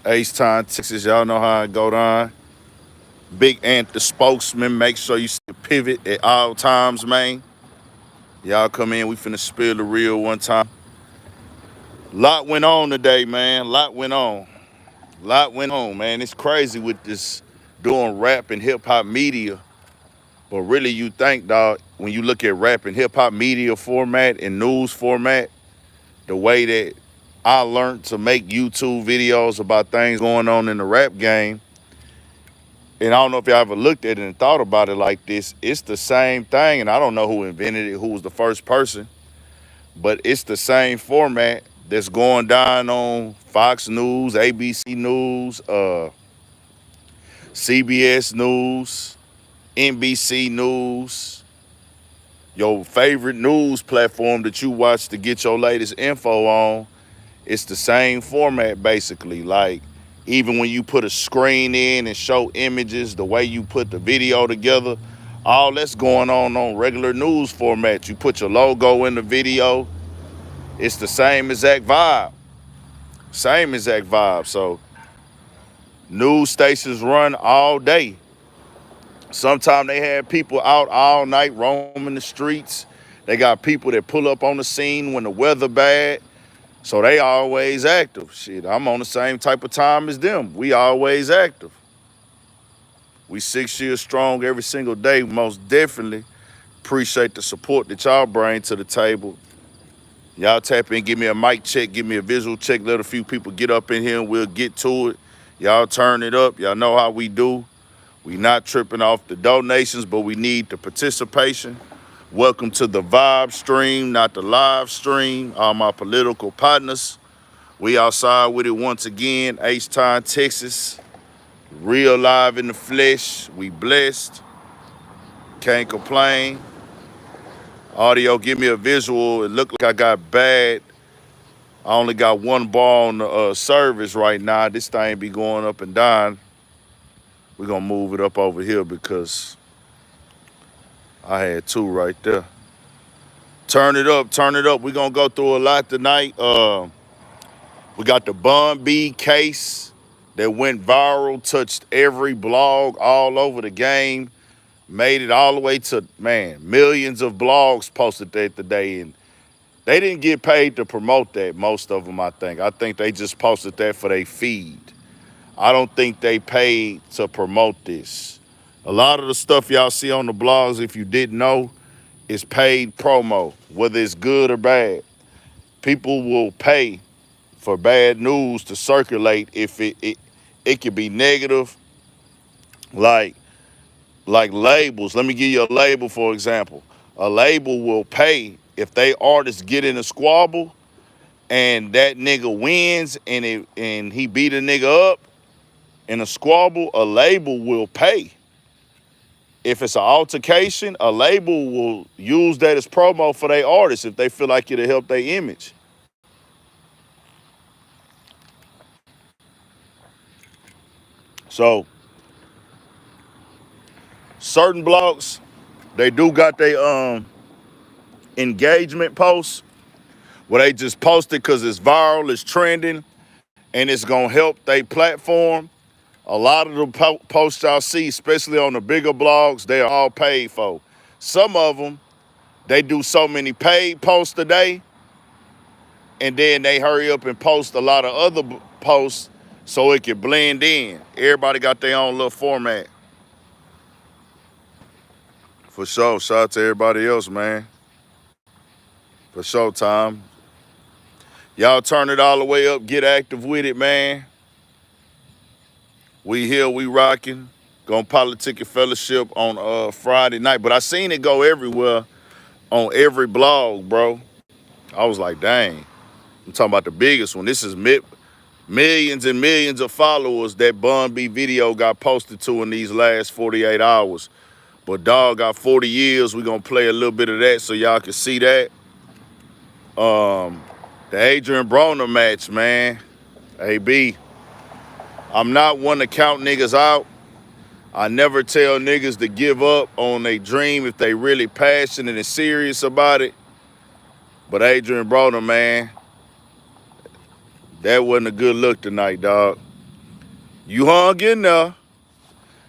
H-Town, Texas. Y'all know how it go down. Big Ant, the spokesman. Make sure you pivot at all times, man. Y'all come in. We finna spill the real one time. Lot went on today, man. Lot went on. Lot went on, man. It's crazy with this doing rap and hip-hop media. But really, you think, dog, when you look at rap and hip-hop media format and news format, the way that I learned to make YouTube videos about things going on in the rap game, and I don't know if y'all ever looked at it and thought about it like this, it's the same thing, and I don't know who invented it, who was the first person, but it's the same format that's going down on Fox News, ABC News, CBS News, NBC News, your favorite news platform that you watch to get your latest info on. It's the same format, basically. Like, even when you put a screen in and show images, the way you put the video together, all that's going on regular news format. You put your logo in the video, it's the same exact vibe. Same exact vibe. So, news stations run all day. Sometimes they have people out all night roaming the streets. They got people that pull up on the scene when the weather bad. So they always active. Shit, I'm on the same type of time as them. We always active. We 6 years strong every single day. Most definitely appreciate the support that y'all bring to the table. Y'all tap in, give me a mic check, give me a visual check, let a few people get up in here and we'll get to it. Y'all turn it up. Y'all know how we do. We not tripping off the donations, but we need the participation. Welcome to the vibe stream, not the live stream. All my political partners. We outside with it once again. H-Town, Texas. Real live in the flesh. We blessed. Can't complain. Audio, give me a visual. It looked like I got bad. I only got one ball on the service right now. This thing be going up and down. We're going to move it up over here because I had two right there. Turn it up, turn it up. We're going to go through a lot tonight. We got the Bun B case that went viral, touched every blog all over the game, made it all the way to, man, millions of blogs posted that today. And they didn't get paid to promote that, most of them, I think. I think they just posted that for their feed. I don't think they paid to promote this. A lot of the stuff y'all see on the blogs, if you didn't know, is paid promo, whether it's good or bad. People will pay for bad news to circulate if it could be negative, like labels. Let me give you a label, for example. A label will pay if they artists get in a squabble and that nigga wins and he beat a nigga up in a squabble, a label will pay. If it's an altercation, a label will use that as promo for their artists if they feel like it'll help their image. So certain blogs, they do got their engagement posts where they just post it because it's viral, it's trending, and it's gonna help their platform. A lot of the posts y'all see, especially on the bigger blogs, they are all paid for. Some of them, they do so many paid posts a day, and then they hurry up and post a lot of other posts so it can blend in. Everybody got their own little format. For sure, shout out to everybody else, man. For sure, Tom. Y'all turn it all the way up, get active with it, man. We here, we rocking. Gonna politic and fellowship on Friday night. But I seen it go everywhere on every blog, bro. I was like, dang. I'm talking about the biggest one. This is millions and millions of followers that Bun B video got posted to in these last 48 hours. But dog got 40 years. We're gonna play a little bit of that so y'all can see that. The Adrian Broner match, man. AB, I'm not one to count niggas out. I never tell niggas to give up on their dream if they really passionate and serious about it. But Adrian Broner, man, that wasn't a good look tonight, dog. You hung in there.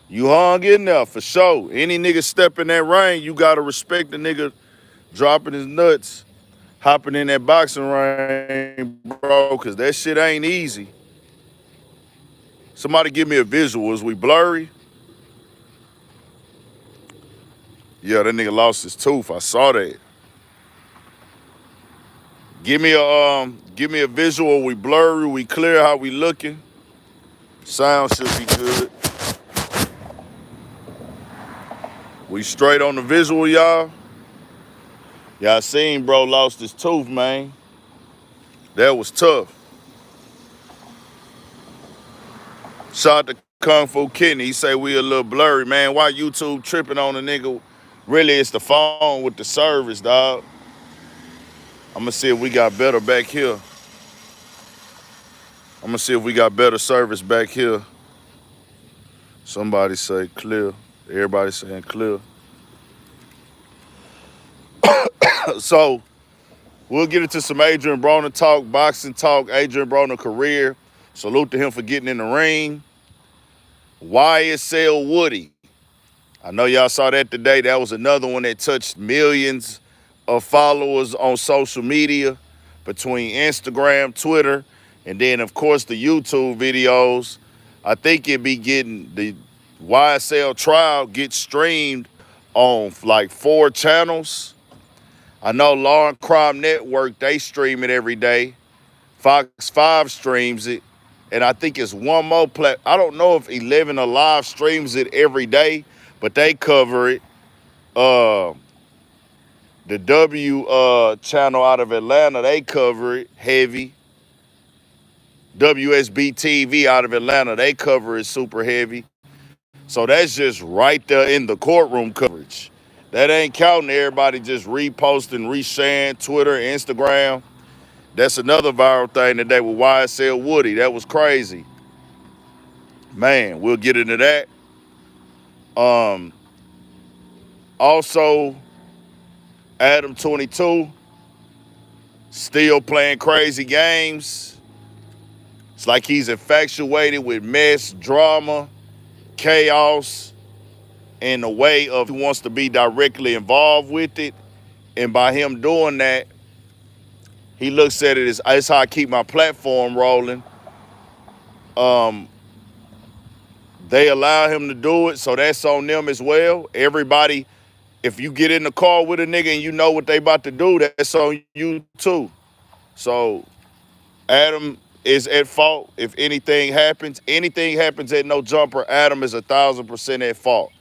You hung in there for sure. Any nigga step in that ring, you gotta respect the nigga dropping his nuts, hopping in that boxing ring, bro, cause that shit ain't easy. Somebody give me a visual. Is we blurry? Yeah, that nigga lost his tooth. I saw that. Give me a visual. We blurry, we clear, how we looking. Sound should be good. We straight on the visual, y'all. Y'all seen bro lost his tooth, man. That was tough. Shout out to Kung Fu Kidney. He say we a little blurry, man. Why YouTube tripping on a nigga? Really, it's the phone with the service, dog. I'm gonna see if we got better back here. I'm gonna see if we got better service back here. Somebody say clear. Everybody saying clear. So we'll get into some Adrian Broner talk, boxing talk, Adrian Broner career. Salute to him for getting in the ring. YSL Woody. I know y'all saw that today. That was another one that touched millions of followers on social media between Instagram, Twitter, and then, of course, the YouTube videos. I think it'd be getting the YSL trial gets streamed on like 4 channels. I know Law and Crime Network, they stream it every day. Fox 5 streams it. And I think it's one more I don't know if 11 Alive streams it every day, but they cover it. The W channel out of Atlanta, they cover it heavy. WSB TV out of Atlanta, they cover it super heavy. So that's just right there in the courtroom coverage. That ain't counting everybody just reposting, resharing Twitter, Instagram. That's another viral thing today with YSL Woody. That was crazy. Man, we'll get into that. Also, Adam22 still playing crazy games. It's like he's infatuated with mess, drama, chaos, in a way of he wants to be directly involved with it. And by him doing that, he looks at it as it's how I keep my platform rolling. They allow him to do it, so that's on them as well. Everybody, if you get in the car with a nigga and you know what they about to do, that's on you too. So Adam is at fault if anything happens. Anything happens at No Jumper, Adam is 1,000% at fault.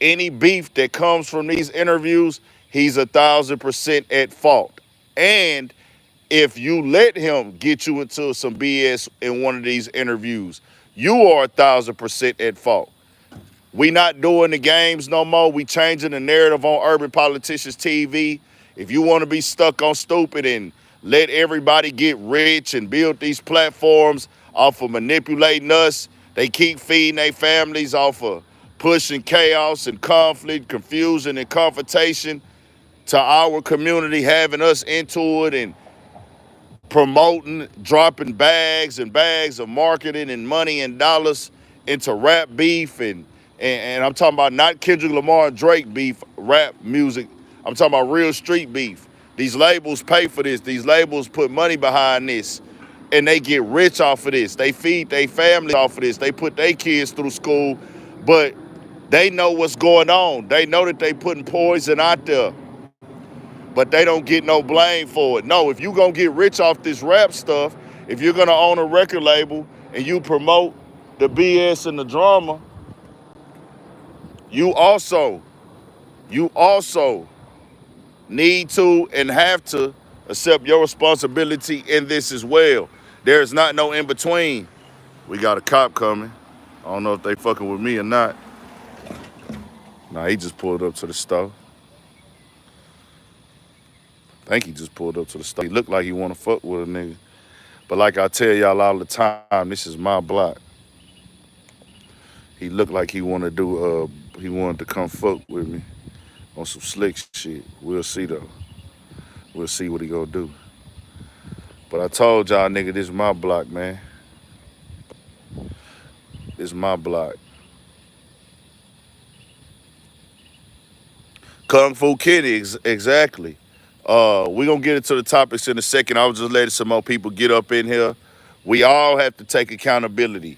Any beef that comes from these interviews, he's 1,000% at fault. And if you let him get you into some BS in one of these interviews, you are 1,000% at fault. We not doing the games no more. We changing the narrative on Urban Politicians TV. If you want to be stuck on stupid and let everybody get rich and build these platforms off of manipulating us, they keep feeding their families off of pushing chaos and conflict, confusion and confrontation to our community, having us into it and promoting, dropping bags and bags of marketing and money and dollars into rap beef and I'm talking about not Kendrick Lamar and Drake beef, rap music. I'm talking about real street beef. These labels pay for this. These labels put money behind this and they get rich off of this. They feed their families off of this. They put their kids through school, but they know what's going on. They know that they putting poison out there, but they don't get no blame for it. No, if you gonna get rich off this rap stuff, if you're gonna own a record label and you promote the BS and the drama, you also need to and have to accept your responsibility in this as well. There is not no in between. We got a cop coming. I don't know if they fucking with me or not. Nah, he just pulled up to the store. I think he just pulled up to the store. He looked like he want to fuck with a nigga. But like I tell y'all all the time, this is my block. He looked like he wanted to come fuck with me on some slick shit. We'll see though. We'll see what he gonna do. But I told y'all nigga, this is my block, man. It's my block. Kung Fu Kitty, exactly. We're gonna get into the topics in a second. I was just letting some more people get up in here. We all have to take accountability.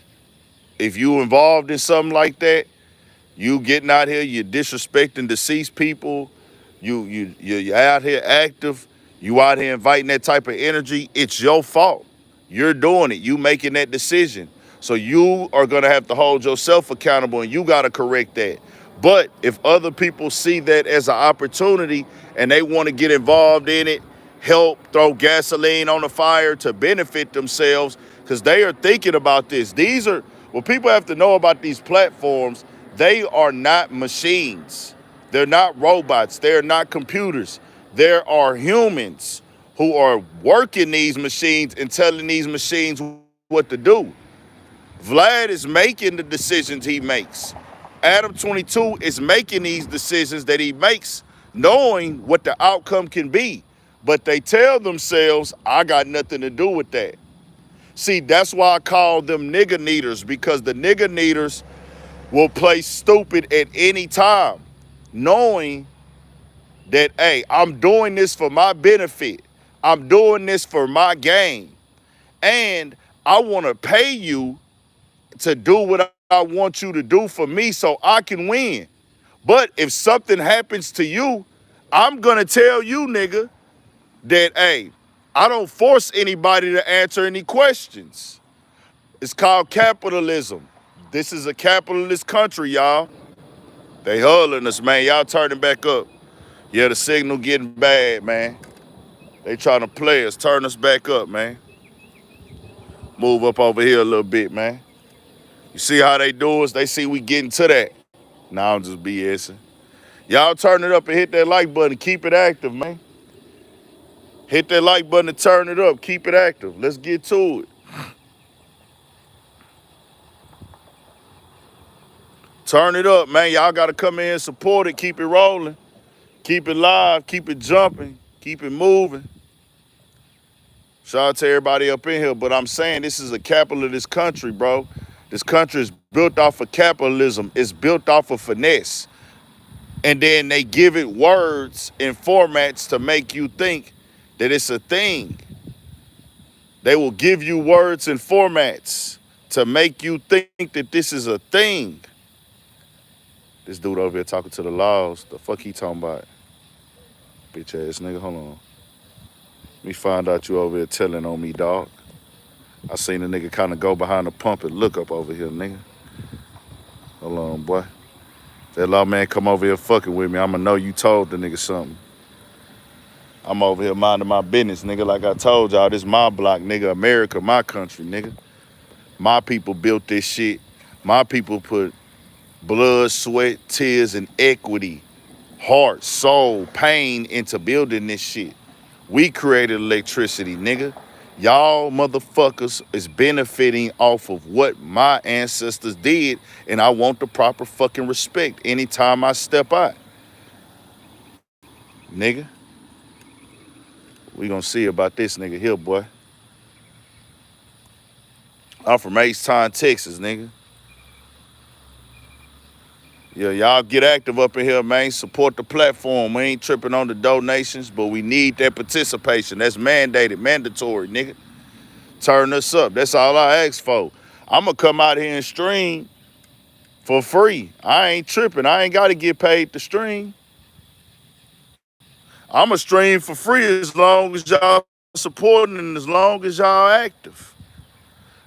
If you involved in something like that, you getting out here, you disrespecting deceased people, you're out here active, you out here inviting that type of energy, it's your fault. You're doing it, you making that decision. So you are gonna have to hold yourself accountable and you gotta correct that. But if other people see that as an opportunity and they want to get involved in it, help throw gasoline on the fire to benefit themselves, because they are thinking about this. These are what people have to know about these platforms. They are not machines. They're not robots. They're not computers. There are humans who are working these machines and telling these machines what to do. Vlad is making the decisions he makes. Adam22 is making these decisions that he makes, knowing what the outcome can be. But they tell themselves, I got nothing to do with that. See, that's why I call them nigger needers, because the nigger needers will play stupid at any time, knowing that, hey, I'm doing this for my benefit. I'm doing this for my gain. And I want to pay you to do what I want you to do for me so I can win. But if something happens to you, I'm going to tell you, nigga, that, hey, I don't force anybody to answer any questions. It's called capitalism. This is a capitalist country, y'all. They hurling us, man. Y'all turning back up. Yeah, the signal getting bad, man. They trying to play us, turn us back up, man. Move up over here a little bit, man. You see how they do us? They see we getting to that. Nah, I'm just BSing. Y'all turn it up and hit that like button. Keep it active, man. Hit that like button and turn it up. Keep it active. Let's get to it. Turn it up, man. Y'all got to come in and support it. Keep it rolling. Keep it live. Keep it jumping. Keep it moving. Shout out to everybody up in here. But I'm saying this is a capitalist country, bro. This country is built off of capitalism. It's built off of finesse. And then they give it words and formats to make you think that it's a thing. They will give you words and formats to make you think that this is a thing. This dude over here talking to the laws. The fuck he talking about? Bitch ass nigga, hold on. Let me find out you over here telling on me, dog. I seen a nigga kind of go behind the pump and look up over here, nigga. Hold on, boy. That law man come over here fucking with me, I'ma know you told the nigga something. I'm over here minding my business, nigga. Like I told y'all, this my block, nigga. America, my country, nigga. My people built this shit. My people put blood, sweat, tears, and equity, heart, soul, pain into building this shit. We created electricity, nigga. Y'all motherfuckers is benefiting off of what my ancestors did, and I want the proper fucking respect anytime I step out. Nigga. We gonna see about this nigga here, boy. I'm from H-Town, Texas, nigga. Yeah, y'all get active up in here, man. Support the platform. We ain't tripping on the donations, but we need that participation. That's mandated, mandatory, nigga. Turn us up. That's all I ask for. I'm going to come out here and stream for free. I ain't tripping. I ain't got to get paid to stream. I'm going to stream for free as long as y'all supporting and as long as y'all active.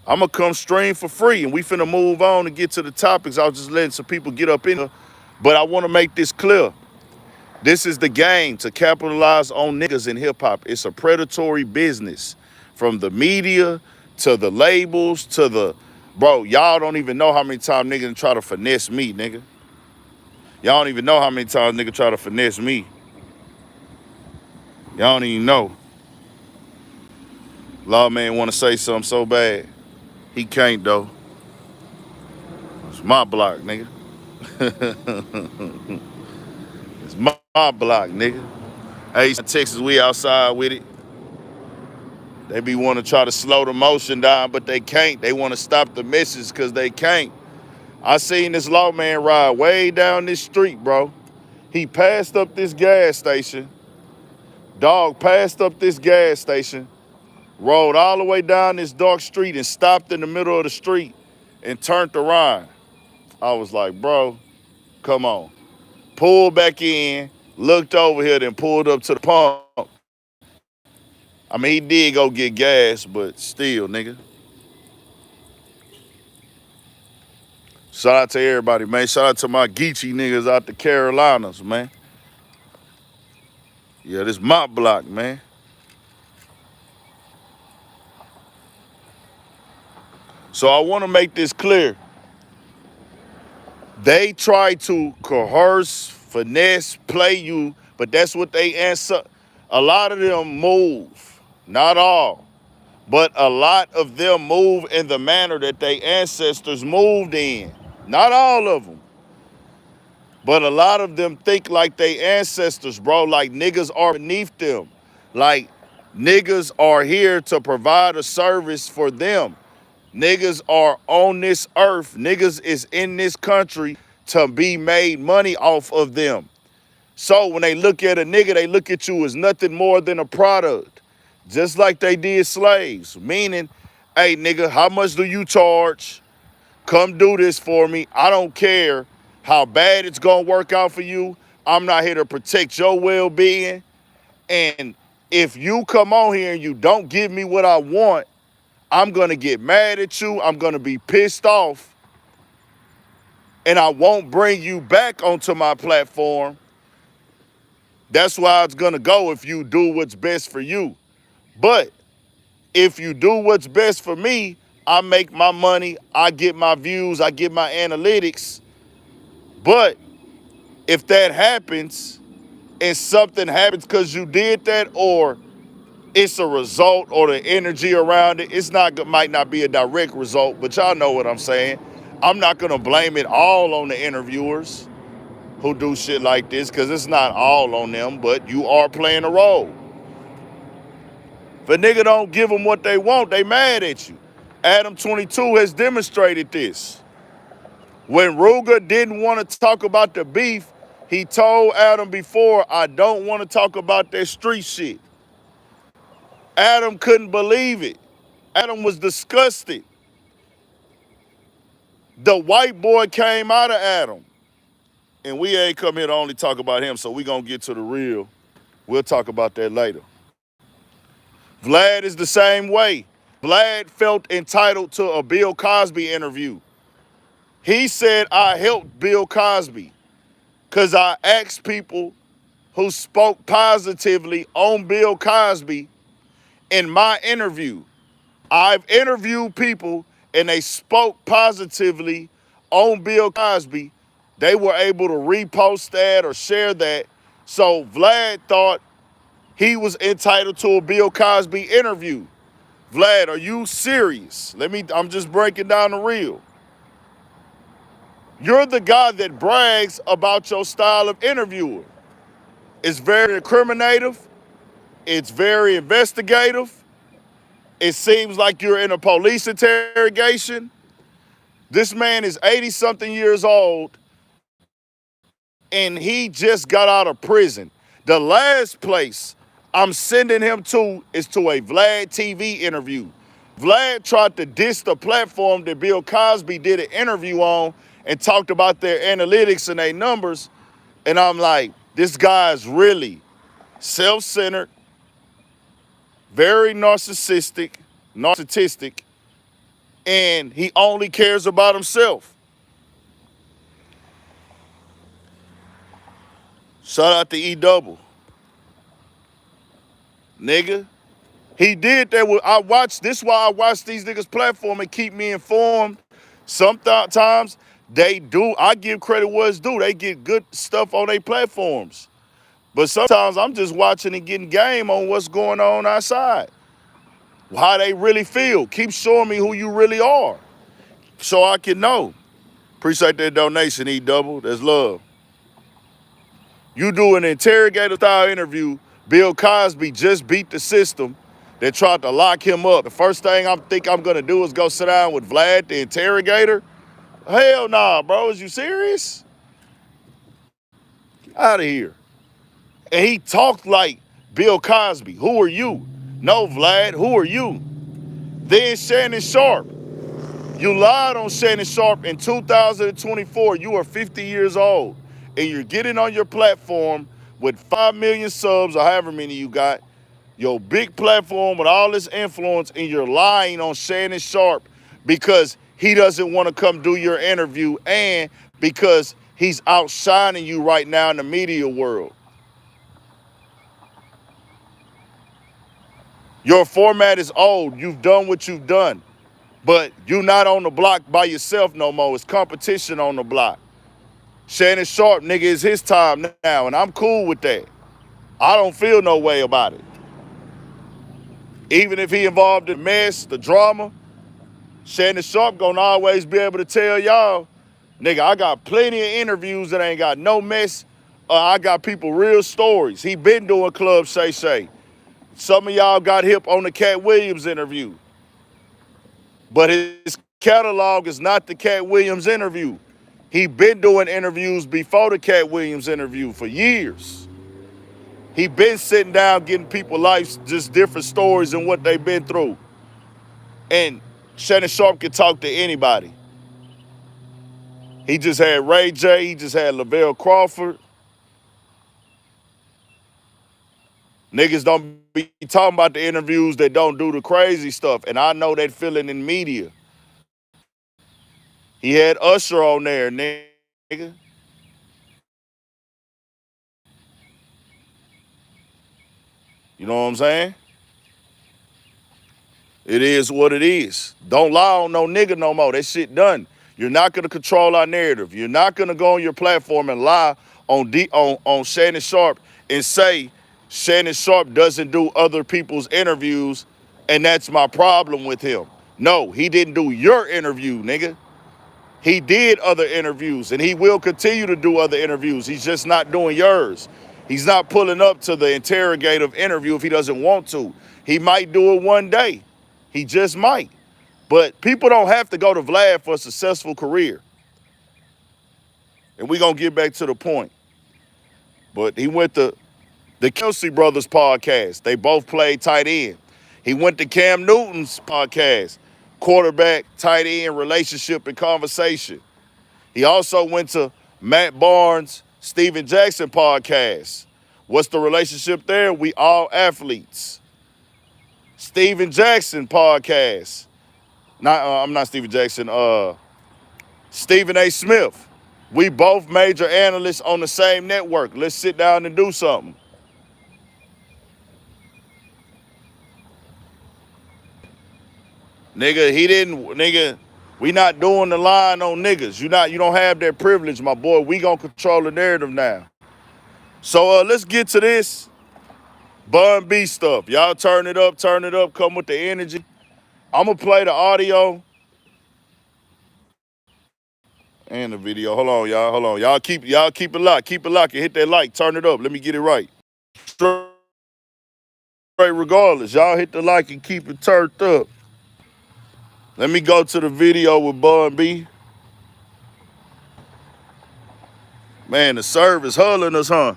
I'm going to come stream for free, and we finna move on and get to the topics. I was just letting some people get up in here, but I want to make this clear. This is the game to capitalize on niggas in hip-hop. It's a predatory business, from the media to the labels to the... Bro, y'all don't even know how many times niggas try to finesse me, nigga. Y'all don't even know how many times niggas try to finesse me. Y'all don't even know. Lawman want to say something so bad. He can't, though. It's my block, nigga. It's my block, nigga. Hey, Texas, we outside with it. They be want to try to slow the motion down, but they can't. They want to stop the misses because they can't. I seen this lawman ride way down this street, bro. He passed up this gas station. Dog passed up this gas station, rode all the way down this dark street and stopped in the middle of the street and turned around. I was like, bro, come on. Pulled back in, looked over here, then pulled up to the pump. I mean, he did go get gas, but still, nigga. Shout out to everybody, man. Shout out to my Geechee niggas out the Carolinas, man. Yeah, this my block, man. So I want to make this clear. They try to coerce, finesse, play you, but that's what they answer. A lot of them move, not all, but a lot of them move in the manner that their ancestors moved in. Not all of them, but a lot of them think like their ancestors, bro, like niggas are beneath them. Like niggas are here to provide a service for them. Niggas are on this earth. Niggas is in this country to be made money off of them. So when they look at a nigga, they look at you as nothing more than a product. Just like they did slaves. Meaning, hey nigga, how much do you charge? Come do this for me. I don't care how bad it's gonna work out for you. I'm not here to protect your well-being. And if you come on here and you don't give me what I want, I'm gonna get mad at you, I'm gonna be pissed off, and I won't bring you back onto my platform. That's why it's gonna go if you do what's best for you. But if you do what's best for me, I make my money, I get my views, I get my analytics. But if that happens, and something happens because you did that, or it's a result or the energy around it. Might not be a direct result, but y'all know what I'm saying. I'm not gonna blame it all on the interviewers who do shit like this, because it's not all on them, but you are playing a role. If a nigga don't give them what they want, they mad at you. Adam22 has demonstrated this. When Ruger didn't want to talk about the beef, he told Adam before, I don't want to talk about that street shit. Adam couldn't believe it. Adam was disgusted. The white boy came out of Adam. And we ain't come here to only talk about him, so we gonna get to the real. We'll talk about that later. Vlad is the same way. Vlad felt entitled to a Bill Cosby interview. He said, I helped Bill Cosby because I asked people who spoke positively on Bill Cosby in my interview. I've interviewed people and they spoke positively on Bill Cosby. They were able to repost that or share that. So Vlad thought he was entitled to a Bill Cosby interview. Vlad, are you serious? I'm just breaking down the real. You're the guy that brags about your style of interviewing. It's very incriminative. It's very investigative. It seems like you're in a police interrogation. This man is 80-something years old, and he just got out of prison. The last place I'm sending him to is to a Vlad TV interview. Vlad tried to diss the platform that Bill Cosby did an interview on and talked about their analytics and their numbers. And I'm like, this guy's really self-centered, very narcissistic, and he only cares about himself. Shout out to E Double. Nigga. He did that. This is why I watch these niggas' platform and keep me informed. Sometimes they do. I give credit where it's due. They get good stuff on their platforms. But sometimes I'm just watching and getting game on what's going on outside. How they really feel. Keep showing me who you really are so I can know. Appreciate that donation, E Double. That's love. You do an interrogator-style interview. Bill Cosby just beat the system that tried to lock him up. The first thing I'm going to do is go sit down with Vlad, the interrogator. Hell nah, bro. Is you serious? Out of here. And he talked like Bill Cosby. Who are you? No, Vlad, who are you? Then Shannon Sharp. You lied on Shannon Sharp in 2024. You are 50 years old. And you're getting on your platform with 5 million subs or however many you got. Your big platform with all this influence, and you're lying on Shannon Sharp because he doesn't want to come do your interview and because he's outshining you right now in the media world. Your format is old. You've done what you've done. But you're not on the block by yourself no more. It's competition on the block. Shannon Sharp, nigga, is his time now, and I'm cool with that. I don't feel no way about it. Even if he involved in mess, the drama, Shannon Sharp gonna always be able to tell y'all, nigga, I got plenty of interviews that ain't got no mess. I got people real stories. He been doing Club Shay Shay. Some of y'all got hip on the Cat Williams interview. But his catalog is not the Cat Williams interview. He been doing interviews before the Cat Williams interview for years. He been sitting down getting people life, just different stories and what they've been through. And Shannon Sharp can talk to anybody. He just had Ray J. He just had Lavelle Crawford. Niggas don't be talking about the interviews that don't do the crazy stuff. And I know that feeling in media. He had Usher on there, nigga. You know what I'm saying? It is what it is. Don't lie on no nigga no more. That shit done. You're not gonna control our narrative. You're not gonna go on your platform and lie on Shannon Sharp and say Shannon Sharp doesn't do other people's interviews, and that's my problem with him. No, he didn't do your interview, nigga. He did other interviews, and he will continue to do other interviews. He's just not doing yours. He's not pulling up to the interrogative interview if he doesn't want to. He might do it one day. He just might. But people don't have to go to Vlad for a successful career. And we're going to get back to the point. But he went to the Kelsey Brothers podcast. They both played tight end. He went to Cam Newton's podcast, quarterback, tight end, relationship, and conversation. He also went to Matt Barnes' Steven Jackson podcast. What's the relationship there? We all athletes. Steven Jackson podcast. I'm not Steven Jackson. Stephen A. Smith. We both major analysts on the same network. Let's sit down and do something. Nigga, we not doing the line on niggas. You don't have that privilege, my boy. We gonna control the narrative now. So let's get to this Bun B stuff. Y'all turn it up, come with the energy. I'm gonna play the audio and the video. Hold on, y'all. Y'all keep it locked. Keep it locked and hit that like. Turn it up. Let me get it right. Straight regardless. Y'all hit the like and keep it turned up. Let me go to the video with Bun B. Man, the service huddling us, huh?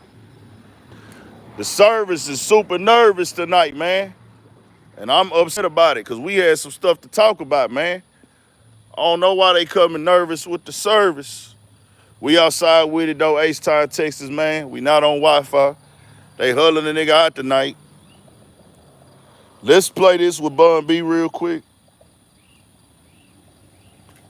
The service is super nervous tonight, man. And I'm upset about it because we had some stuff to talk about, man. I don't know why they coming nervous with the service. We outside with it, though, H-Town, Texas, man. We not on Wi-Fi. They huddling the nigga out tonight. Let's play this with Bun B real quick.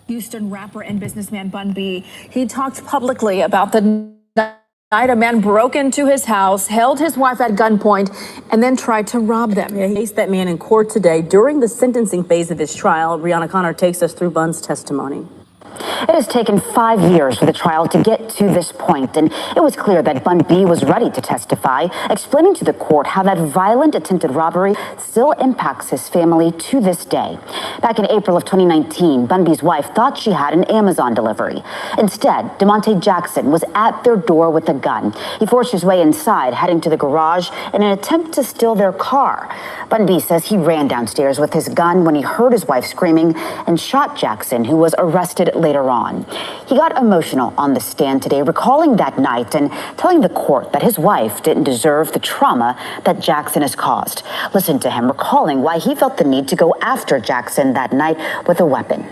Houston rapper and businessman Bun B. He talked publicly about the night a man broke into his house, held his wife at gunpoint, and then tried to rob them. He faced that man in court today. During the sentencing phase of his trial, Brianna Connor takes us through Bun's testimony. It has taken 5 years for the trial to get to this point, and it was clear that Bun B was ready to testify, explaining to the court how that violent attempted robbery still impacts his family to this day. Back in April of 2019, Bun B's wife thought she had an Amazon delivery. Instead, DeMonte Jackson was at their door with a gun. He forced his way inside, heading to the garage in an attempt to steal their car. Bun B says he ran downstairs with his gun when he heard his wife screaming and shot Jackson, who was arrested later on. He got emotional on the stand today, recalling that night and telling the court that his wife didn't deserve the trauma that Jackson has caused. Listen to him recalling why he felt the need to go after Jackson that night with a weapon.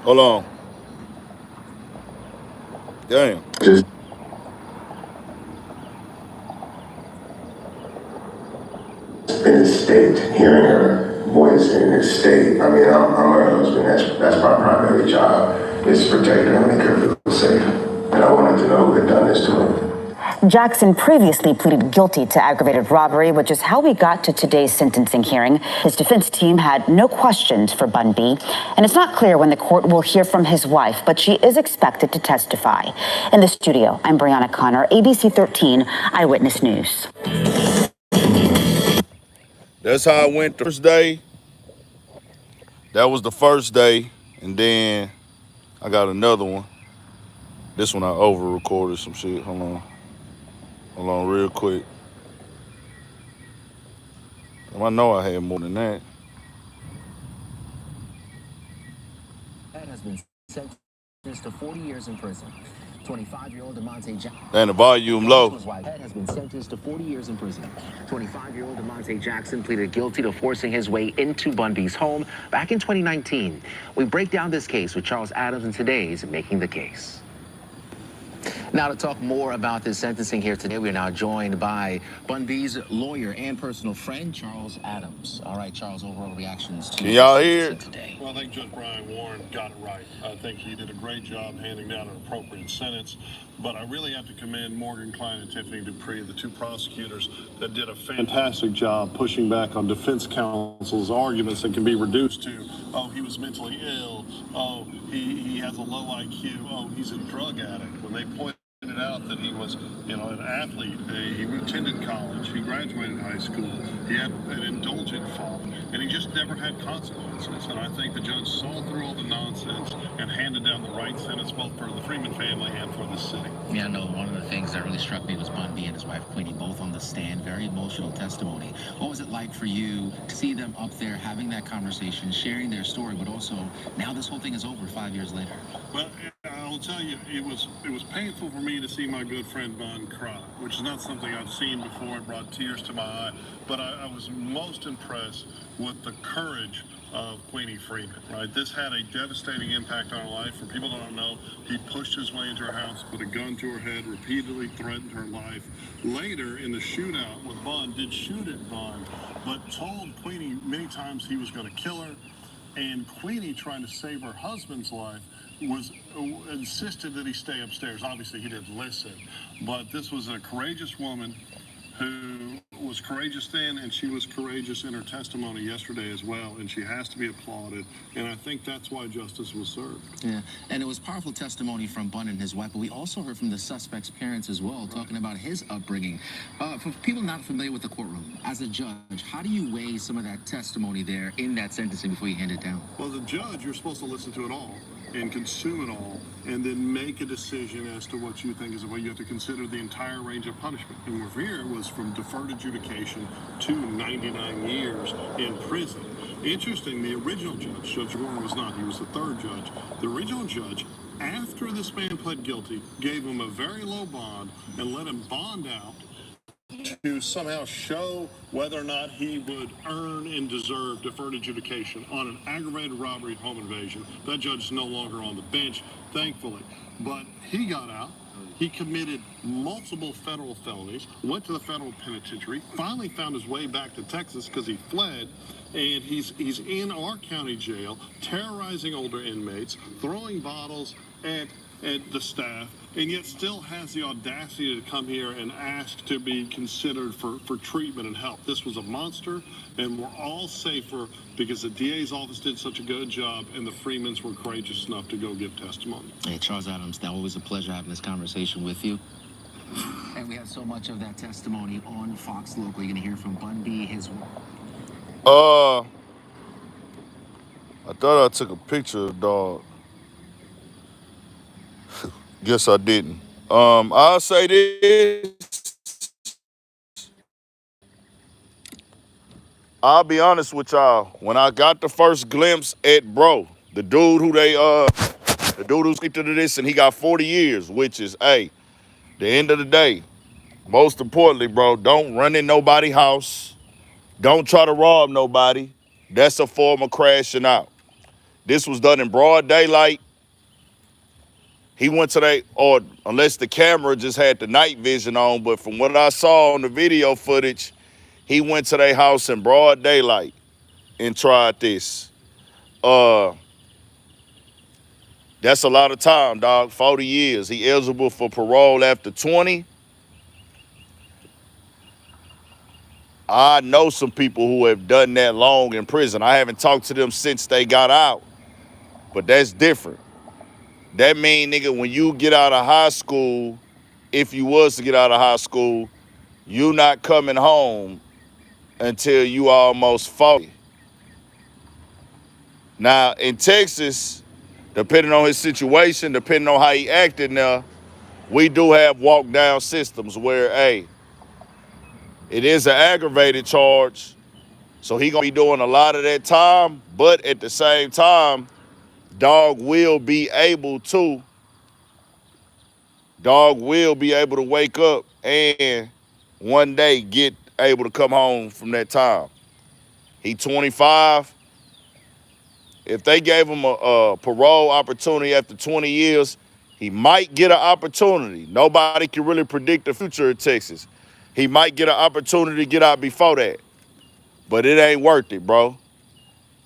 Hold on. Damn. In his state, hearing her voice in his state. I mean, I'm her husband. That's my primary job, is to protect her and make her feel safe. And I wanted to know who had done this to him. Jackson previously pleaded guilty to aggravated robbery, which is how we got to today's sentencing hearing. His defense team had no questions for Bun B, and it's not clear when the court will hear from his wife, but she is expected to testify. In the studio, I'm Brianna Connor, ABC 13 Eyewitness News. That's how I went the first day. That was the first day, and then I got another one. This one I over-recorded some shit. Hold on real quick. I know I had more than that. That has been sentenced to 40 years in prison. 25-year-old DeMonte Jackson. And the volume low. Has been sentenced to 40 years in prison. 25-year-old DeMonte Jackson pleaded guilty to forcing his way into Bun B's home back in 2019. We break down this case with Charles Adams in today's Making the Case. Now to talk more about this sentencing here today, we are now joined by Bun B's lawyer and personal friend, Charles Adams. All right, Charles, overall reactions to Can y'all hear today? Well, I think Judge Brian Warren got it right. I think he did a great job handing down an appropriate sentence. But I really have to commend Morgan Klein and Tiffany Dupree, the two prosecutors that did a fantastic job pushing back on defense counsel's arguments that can be reduced to, oh, he was mentally ill, oh, he has a low IQ, oh, he's a drug addict. When they pointed out that he was, an athlete, he attended college, he graduated high school, he had an indulgent fault, and he just never had consequences. And I think the judge saw through all the nonsense and handed down the right sentence both for the Freeman family and for the city. Yeah, no, one of the things that really struck me was Bun B and his wife Queenie both on the stand, very emotional testimony. What was it like for you to see them up there having that conversation, sharing their story, but also now this whole thing is over 5 years later? Well, I'll tell you, it was painful for me to see my good friend Bun cry, which is not something I've seen before. It brought tears to my eye, but I was most impressed with the courage of Queenie Freeman, right? This had a devastating impact on her life. For people that don't know, he pushed his way into her house, put a gun to her head, repeatedly threatened her life. Later in the shootout with Bun, did shoot at Bun, but told Queenie many times he was going to kill her. And Queenie, trying to save her husband's life, insisted that he stay upstairs. Obviously, he didn't listen. But this was a courageous woman who was courageous then, and she was courageous in her testimony yesterday as well, and she has to be applauded, and I think that's why justice was served. Yeah, and it was powerful testimony from Bun and his wife, but we also heard from the suspect's parents as well, talking about his upbringing. For people not familiar with the courtroom, as a judge, how do you weigh some of that testimony there in that sentencing before you hand it down? Well, as a judge, you're supposed to listen to it all and consume it all, and then make a decision as to what you think is the way. You have to consider the entire range of punishment. And Revere was from deferred adjudication to 99 years in prison. Interesting, the original judge, Judge Broner, was not. He was the third judge. The original judge, after this man pled guilty, gave him a very low bond and let him bond out to somehow show whether or not he would earn and deserve deferred adjudication on an aggravated robbery home invasion. That judge is no longer on the bench, thankfully. But he got out. He committed multiple federal felonies, went to the federal penitentiary, finally found his way back to Texas because he fled, and he's in our county jail, terrorizing older inmates, throwing bottles at the staff, and yet still has the audacity to come here and ask to be considered for treatment and help. This was a monster, and we're all safer because the DA's office did such a good job, and the Freemans were courageous enough to go give testimony. Hey, Charles Adams, now always a pleasure having this conversation with you. And we have so much of that testimony on Fox Local. You're going to hear from Bun B, his... I thought I took a picture of the dog. Guess I didn't. I'll say this. I'll be honest with y'all. When I got the first glimpse at bro, the dude who's to this, and he got 40 years, which is, hey, the end of the day. Most importantly, bro, don't run in nobody's house. Don't try to rob nobody. That's a form of crashing out. This was done in broad daylight. He went to or unless the camera just had the night vision on, but from what I saw on the video footage, he went to their house in broad daylight and tried this. That's a lot of time, dog. 40 years. He eligible for parole after 20. I know some people who have done that long in prison. I haven't talked to them since they got out, but that's different. That mean, nigga, when you get out of high school, if you was to get out of high school, you not coming home until you almost 40. Now, in Texas, depending on his situation, depending on how he acted now, we do have walk down systems where, hey, it is an aggravated charge, so he gonna be doing a lot of that time, but at the same time, dog will be able to wake up and one day get able to come home from that time. He 25. If they gave him a parole opportunity after 20 years, he might get an opportunity. Nobody can really predict the future of Texas. He might get an opportunity to get out before that. But it ain't worth it, bro.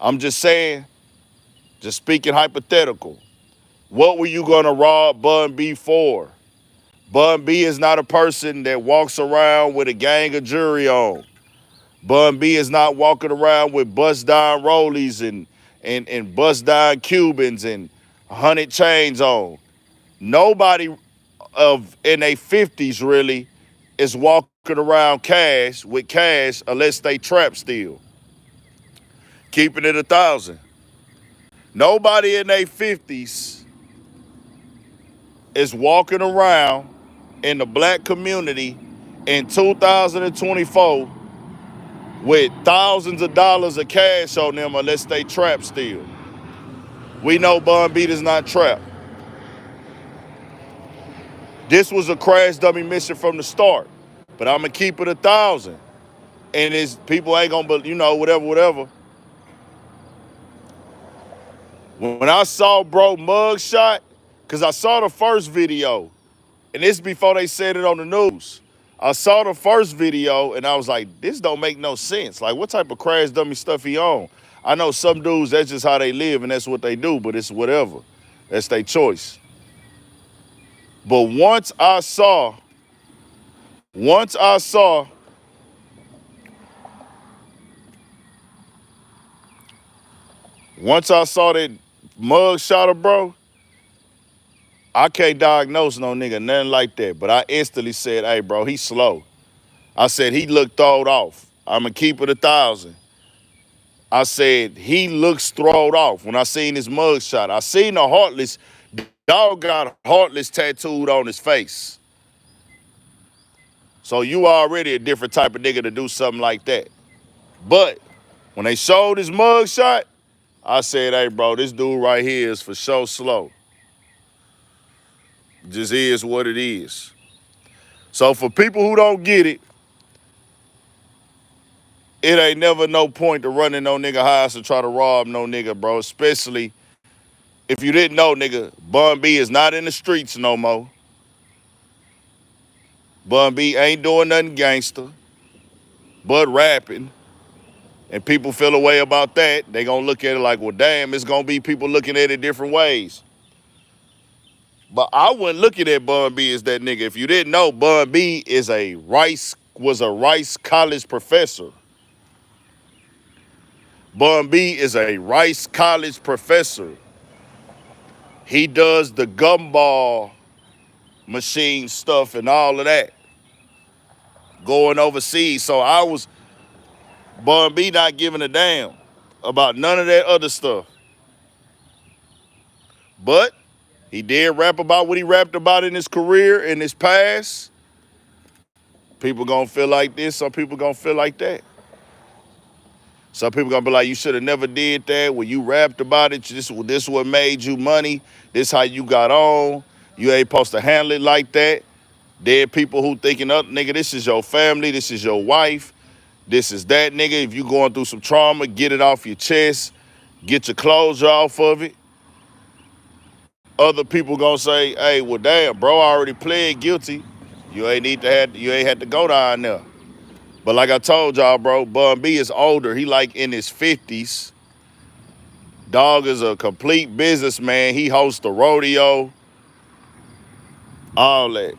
I'm just saying, just speaking hypothetical. What were you gonna rob Bun B for? Bun B is not a person that walks around with a gang of jury on. Bun B is not walking around with bust down rollies and bust down Cubans and 100 chains on. Nobody in their 50s really is walking around with cash unless they trap steal. Keeping it 1,000. Nobody in their 50s is walking around in the black community in 2024 with thousands of dollars of cash on them unless they trap steal. We know Bun B does not trap. This was a crash dummy mission from the start, but I'm gonna keep it 1,000. And it's people ain't gonna, whatever. When I saw bro mugshot, cause I saw the first video, and this before they said it on the news. I saw the first video and I was like, this don't make no sense. Like, what type of crash dummy stuff he on? I know some dudes, that's just how they live and that's what they do, but it's whatever. That's their choice. But once I saw that mug shot of bro, I can't diagnose no nigga, nothing like that. But I instantly said, hey, bro, he's slow. I said, he looked throwed off. I'm going to keep it 1,000. I said, he looks throwed off when I seen his mug shot. I seen the Heartless. Dog got Heartless tattooed on his face. So you already a different type of nigga to do something like that. But when they showed his mug shot, I said, hey, bro, this dude right here is for sure slow. Just is what it is. So for people who don't get it, it ain't never no point to run in no nigga house and try to rob no nigga, bro. Especially if you didn't know, nigga, Bun B is not in the streets no more. Bun B ain't doing nothing gangster, but rapping. And people feel a way about that. They gonna look at it like, well, damn, it's gonna be people looking at it different ways. But I wasn't looking at Bun B as that nigga. If you didn't know, Bun B was a Rice College professor. Bun B is a Rice College professor. He does the gumball machine stuff and all of that. Going overseas. So Bun B not giving a damn about none of that other stuff. But he did rap about what he rapped about in his career, in his past. People gonna feel like this, some people gonna feel like that. Some people gonna be like, you should have never did that. When you rapped about it, this what made you money. This how you got on. You ain't supposed to handle it like that. There are people who thinking, oh, nigga, this is your family. This is your wife. This is that, nigga. If you going through some trauma, get it off your chest. Get your closure off of it. Other people gonna say, hey, well, damn, bro, I already pled guilty. You ain't had to go down there. But like I told y'all, bro, Bun B is older. He like in his 50s. Dog is a complete businessman. He hosts a rodeo. All that.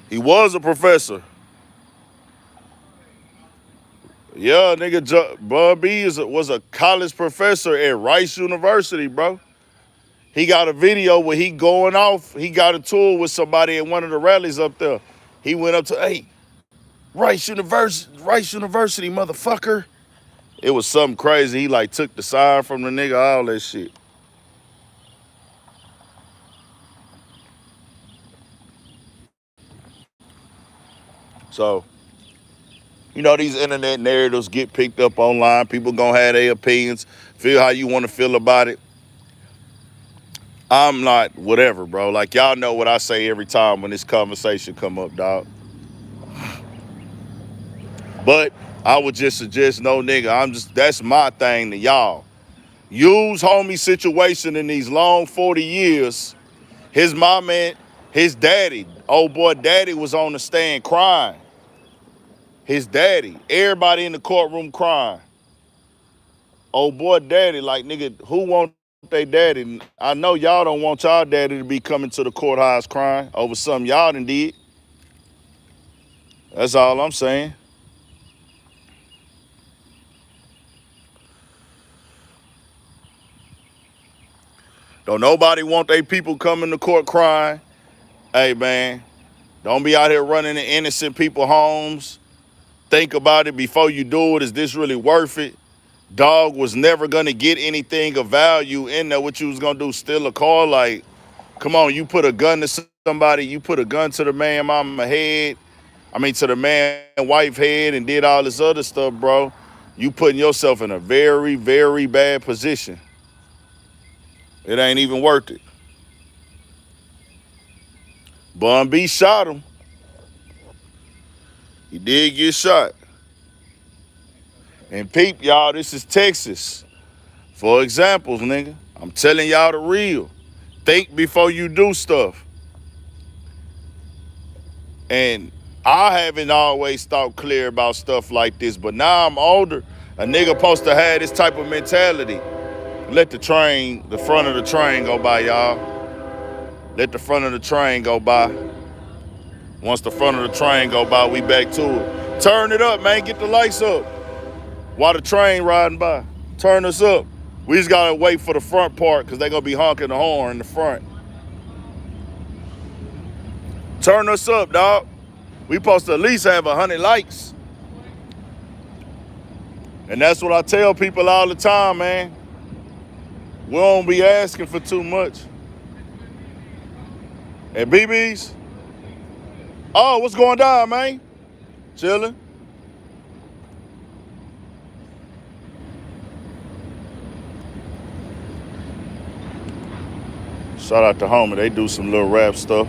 He was a professor. Yeah, nigga, Bun B was a college professor at Rice University, bro. He got a video where he going off. He got a tour with somebody at one of the rallies up there. He went up to, hey, Rice University, motherfucker. It was something crazy. He like took the sign from the nigga, all that shit. So, you know, these internet narratives get picked up online. People gonna have their opinions, feel how you want to feel about it. I'm not whatever, bro. Like, y'all know what I say every time when this conversation come up, dog. But I would just suggest, no, nigga, that's my thing to y'all. Use homie situation in these long 40 years. His mama and his daddy, old boy daddy was on the stand crying. His daddy, everybody in the courtroom crying. Old boy daddy, like, nigga, who want their daddy? I know y'all don't want y'all daddy to be coming to the courthouse crying over something y'all done did. That's all I'm saying. Don't nobody want their people coming to court crying. Hey, man, don't be out here running in innocent people's homes. Think about it before you do it. Is this really worth it? Dog was never gonna get anything of value in there. What you was gonna do, steal a car? Like, come on, you put a gun to somebody, you put a gun to the man mama head, to the man wife head and did all this other stuff, bro. You putting yourself in a very, very bad position. It ain't even worth it. Bun B shot him. He did get shot. And peep, y'all, this is Texas. For examples, nigga. I'm telling y'all the real. Think before you do stuff. And I haven't always thought clear about stuff like this, but now I'm older. A nigga supposed to have this type of mentality. Let the front of the train go by, y'all. Let the front of the train go by. Once the front of the train go by, we back to it. Turn it up, man. Get the lights up. While the train riding by. Turn us up. We just gotta wait for the front part because they gonna be honking the horn in the front. Turn us up, dog. We supposed to at least have 100 likes. And that's what I tell people all the time, man. We don't be asking for too much. And BB's, oh, what's going down, man? Chilling. Shout out to Homer. They do some little rap stuff.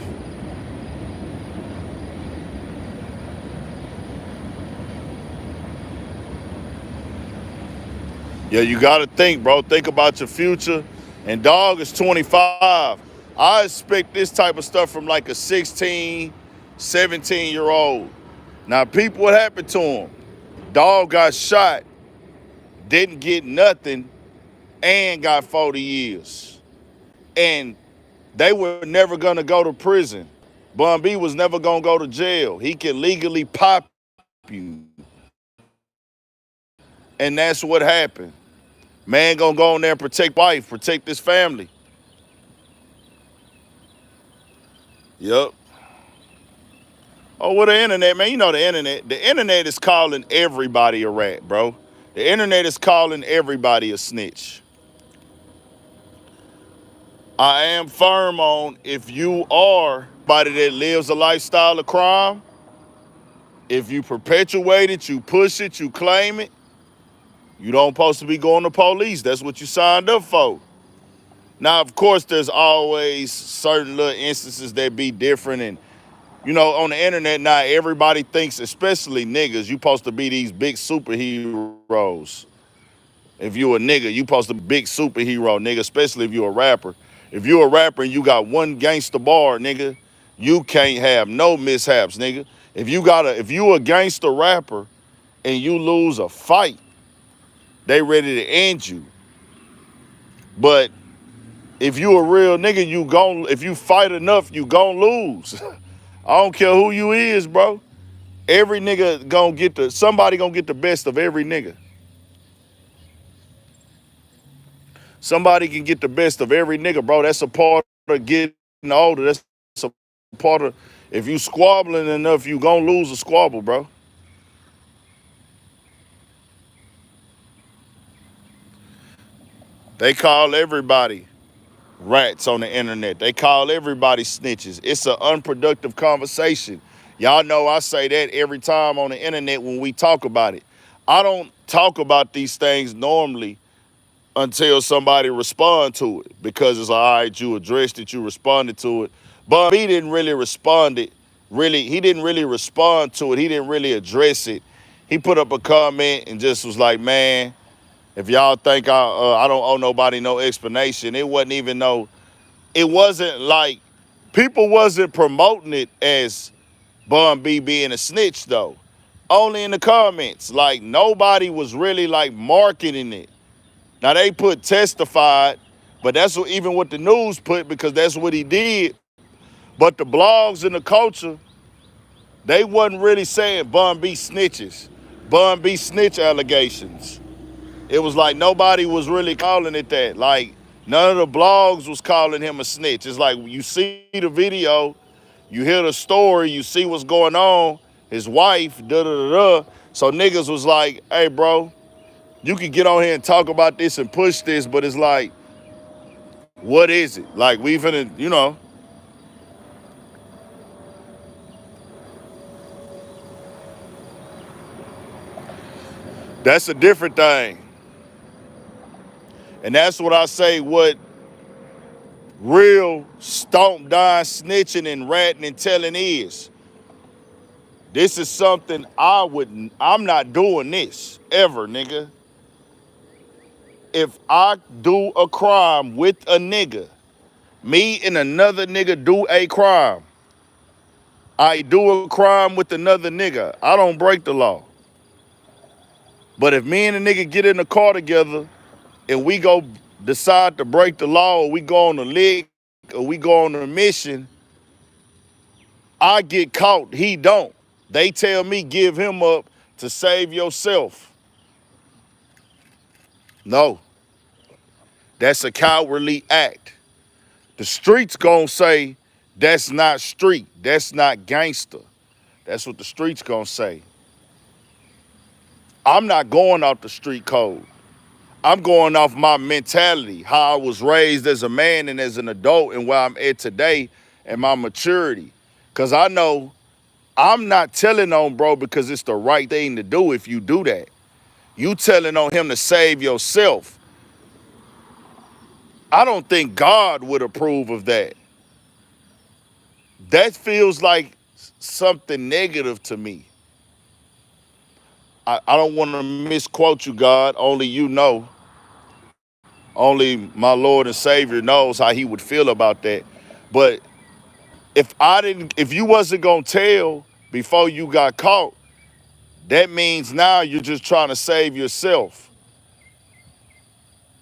Yeah, you gotta think, bro. Think about your future. And dog is 25. I expect this type of stuff from like a 16, 17-year-old. Now, peep what happened to him. Dog got shot, didn't get nothing, and got 40 years. And they were never gonna go to prison. Bun B was never gonna go to jail. He can legally pop you. And that's what happened. Man gonna go in there and protect wife, protect his family. Yup. Oh, what the internet, man? You know the internet. The internet is calling everybody a rat, bro. The internet is calling everybody a snitch. I am firm on if you are somebody that lives a lifestyle of crime, If you perpetuate it, you push it, you claim it, you don't supposed to be going to police. That's what you signed up for. Now, of course, there's always certain little instances that be different. And, on the internet now, everybody thinks, especially niggas, you supposed to be these big superheroes. If you a nigga, you supposed to be a big superhero, nigga, especially if you a rapper. If you a rapper and you got one gangster bar, nigga, you can't have no mishaps, nigga. If you a gangster rapper and you lose a fight, they ready to end you. But if you a real nigga, if you fight enough, you gon' lose. I don't care who you is, bro. Every nigga somebody gonna get the best of every nigga. Somebody can get the best of every nigga, bro. That's a part of getting older. That's a part of, if you squabbling enough, you gonna lose a squabble, bro. They call everybody rats on the internet. They call everybody snitches. It's an unproductive conversation. Y'all know I say that every time on the internet when we talk about it. I don't talk about these things normally until somebody respond to it, because it's all right, you addressed it, you responded to it. But he didn't really respond it. He didn't really respond to it. He didn't really address it. He put up a comment and just was like, man, if y'all think I don't owe nobody no explanation. It wasn't like, people wasn't promoting it as Bun B being a snitch though. Only in the comments. Like, nobody was really like marketing it. Now they put testified, but that's even what the news put, because that's what he did. But the blogs and the culture, they wasn't really saying Bun B snitches, Bun B snitch allegations. It was like nobody was really calling it that. Like, none of the blogs was calling him a snitch. It's like, you see the video, you hear the story, you see what's going on, his wife, da-da-da-da. So niggas was like, hey, bro, you can get on here and talk about this and push this, but it's like, what is it? Like, we finna, that's a different thing. And that's what I say, what real stomp down snitching and ratting and telling is. This is something I'm not doing this ever, nigga. If I do a crime with a nigga, me and another nigga do a crime, I do a crime with another nigga, I don't break the law. But if me and a nigga get in the car together and we go decide to break the law, or we go on a lick, or we go on a mission, I get caught, he don't. They tell me give him up to save yourself. No, that's a cowardly act. The streets gonna say that's not street, that's not gangster. That's what the streets gonna say. I'm not going off the street code. I'm going off my mentality, how I was raised as a man and as an adult, and where I'm at today and my maturity. Cause I know I'm not telling on bro because it's the right thing to do if you do that. You telling on him to save yourself. I don't think God would approve of that. That feels like something negative to me. I don't want to misquote you, God. Only you know. Only my Lord and Savior knows how he would feel about that. But if you wasn't gonna tell before you got caught, that means now you're just trying to save yourself.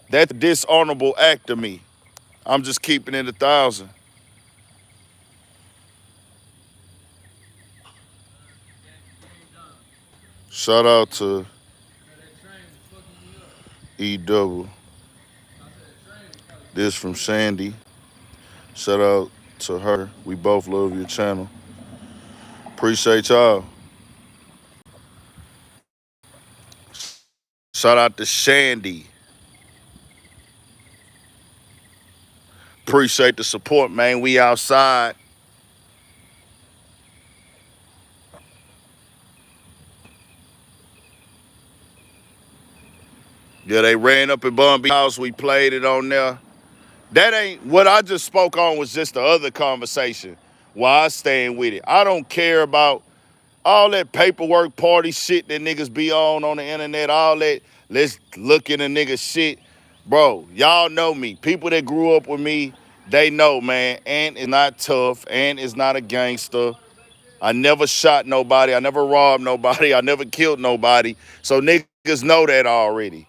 That's a dishonorable act to me. I'm just keeping it 1,000. Shout out to E Double. This from Sandy. Shout out to her. We both love your channel. Appreciate y'all. Shout out to Shandy. Appreciate the support, man. We outside. Yeah, they ran up at Bun B house. We played it on there. That ain't what I just spoke on. Was just the other conversation. Why I staying with it. I don't care about all that paperwork party shit that niggas be on the internet. All that let's look in a nigga shit, bro. Y'all know me. People that grew up with me, they know, man. Ant is not tough. Ant is not a gangster. I never shot nobody. I never robbed nobody. I never killed nobody. So niggas know that already.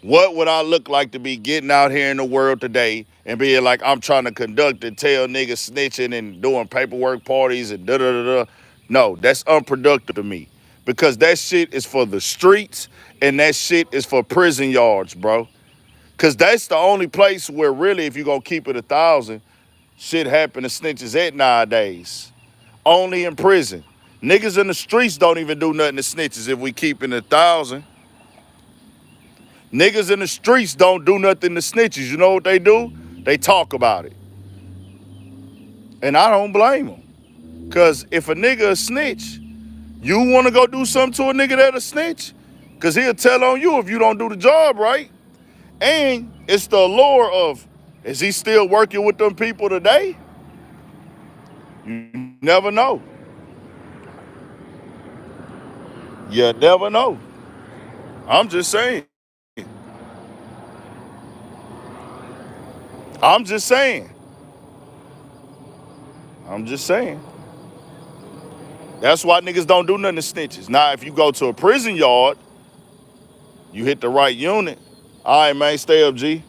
What would I look like to be getting out here in the world today and being like, I'm trying to conduct and tell niggas snitching and doing paperwork parties and da-da-da-da? No, that's unproductive to me because that shit is for the streets and that shit is for prison yards, bro. Because that's the only place where really, if you're going to keep it 1,000, shit happen to snitches at nowadays. Only in prison. Niggas in the streets don't even do nothing to snitches if we keep it 1,000. Niggas in the streets don't do nothing to snitches. You know what they do? They talk about it. And I don't blame them. Because if a nigga a snitch, you want to go do something to a nigga that a snitch? Because he'll tell on you if you don't do the job right. And it's the allure of, is he still working with them people today? You never know. You never know. I'm just saying. I'm just saying. I'm just saying. That's why niggas don't do nothing to snitches. Now, if you go to a prison yard, you hit the right unit. All right, man, stay up, G.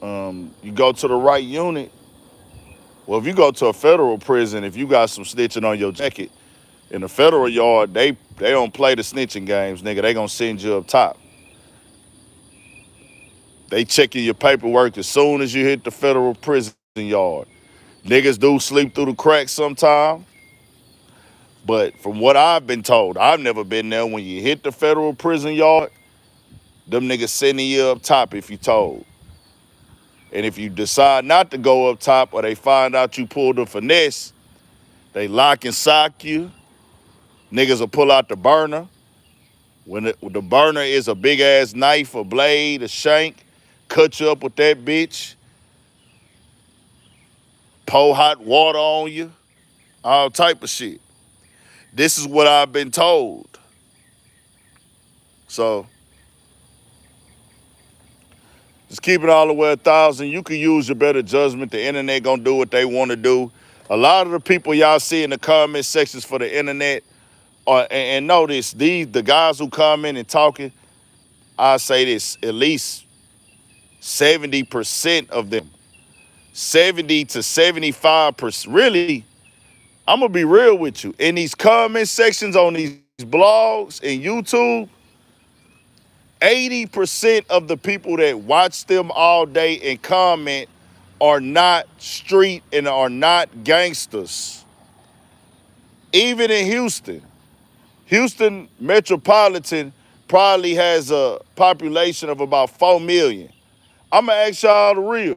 You go to the right unit. Well, if you go to a federal prison, if you got some snitching on your jacket, in the federal yard, they don't play the snitching games, nigga. They gonna send you up top. They checking your paperwork as soon as you hit the federal prison yard. Niggas do sleep through the cracks sometime. But from what I've been told, I've never been there. When you hit the federal prison yard, them niggas sending you up top if you told. And if you decide not to go up top or they find out you pulled a finesse, they lock and sock you. Niggas will pull out the burner. When the burner is a big ass knife, a blade, a shank, cut you up with that bitch, pour hot water on you, all type of shit. This is what I've been told. So just keep it all the way 1,000. You can use your better judgment. The internet gonna do what they want to do. A lot of the people y'all see in the comment sections for the internet are, and notice the guys who comment and talking, I say this, at least 70% of them, 70 to 75%. Really, I'm gonna be real with you. In these comment sections on these blogs and YouTube, 80% of the people that watch them all day and comment are not street and are not gangsters. Even in Houston metropolitan probably has a population of about 4 million. I'm gonna ask y'all the real.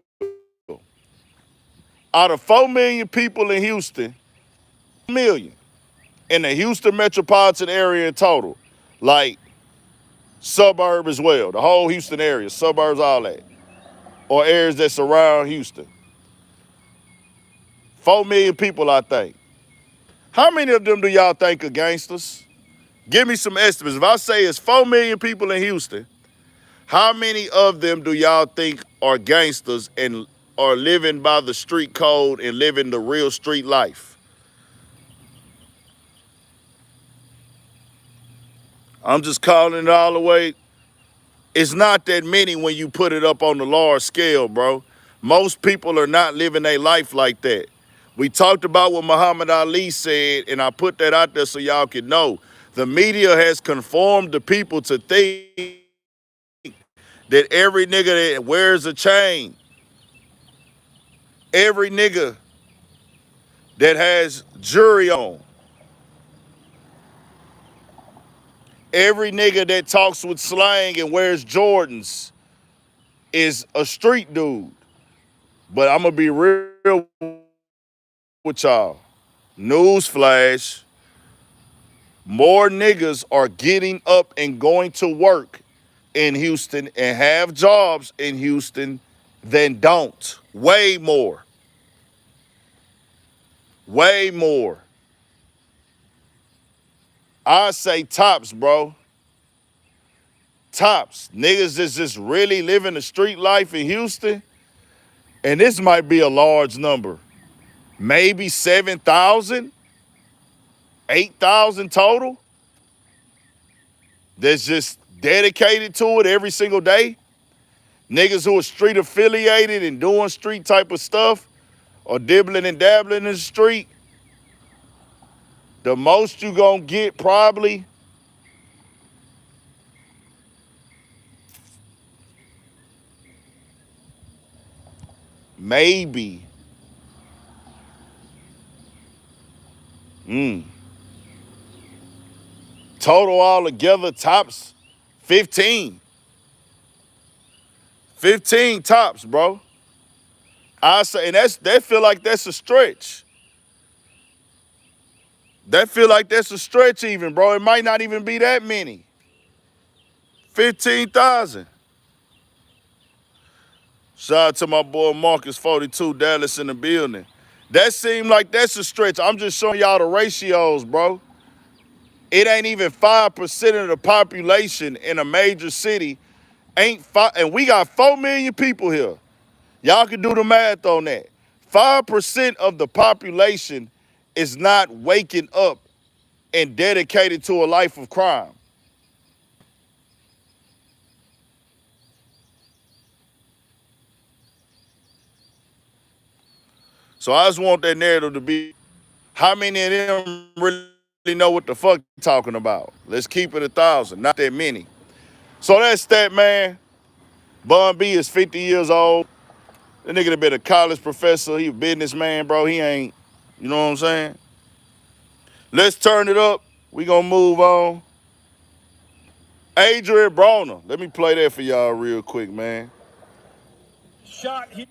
Out of 4 million people in Houston, million in the Houston metropolitan area in total, like suburb as well, the whole Houston area, suburbs, all that, or areas that surround Houston. 4 million people, I think. How many of them do y'all think are gangsters? Give me some estimates. If I say it's 4 million people in Houston, how many of them do y'all think are gangsters and are living by the street code and living the real street life? I'm just calling it all the way. It's not that many when you put it up on the large scale, bro. Most people are not living their life like that. We talked about what Muhammad Ali said, and I put that out there so y'all can know. The media has conformed the people to think that every nigga that wears a chain, every nigga that has jewelry on, every nigga that talks with slang and wears Jordans is a street dude. But I'm gonna be real with y'all. Newsflash, More niggas are getting up and going to work in Houston and have jobs in Houston than don't. Way more. Way more. I say tops, bro. Tops. Niggas is just really living the street life in Houston. And this might be a large number. Maybe 7,000, 8,000 total. That's just dedicated to it every single day. Niggas who are street affiliated and doing street type of stuff or dibbling and dabbling in the street. The most you gonna get probably maybe total altogether tops 15. 15 tops, bro. I say, and that feel like that's a stretch. That feel like that's a stretch even, bro. It might not even be that many. 15,000. Shout out to my boy Marcus 42, Dallas in the building. That seemed like that's a stretch. I'm just showing y'all the ratios, bro. It ain't even 5% of the population in a major city ain't five, and we got 4 million people here. Y'all can do the math on that. 5% of the population is not waking up and dedicated to a life of crime. So I just want that narrative to be, how many of them really know what the fuck you're talking about? Let's keep it 1,000, not that many. So that's that, man. Bun B is 50 years old. That nigga done been a college professor. He a businessman, bro. He ain't, you know what I'm saying? Let's turn it up. We gonna move on. Adrian Broner. Let me play that for y'all real quick, man. Shot here.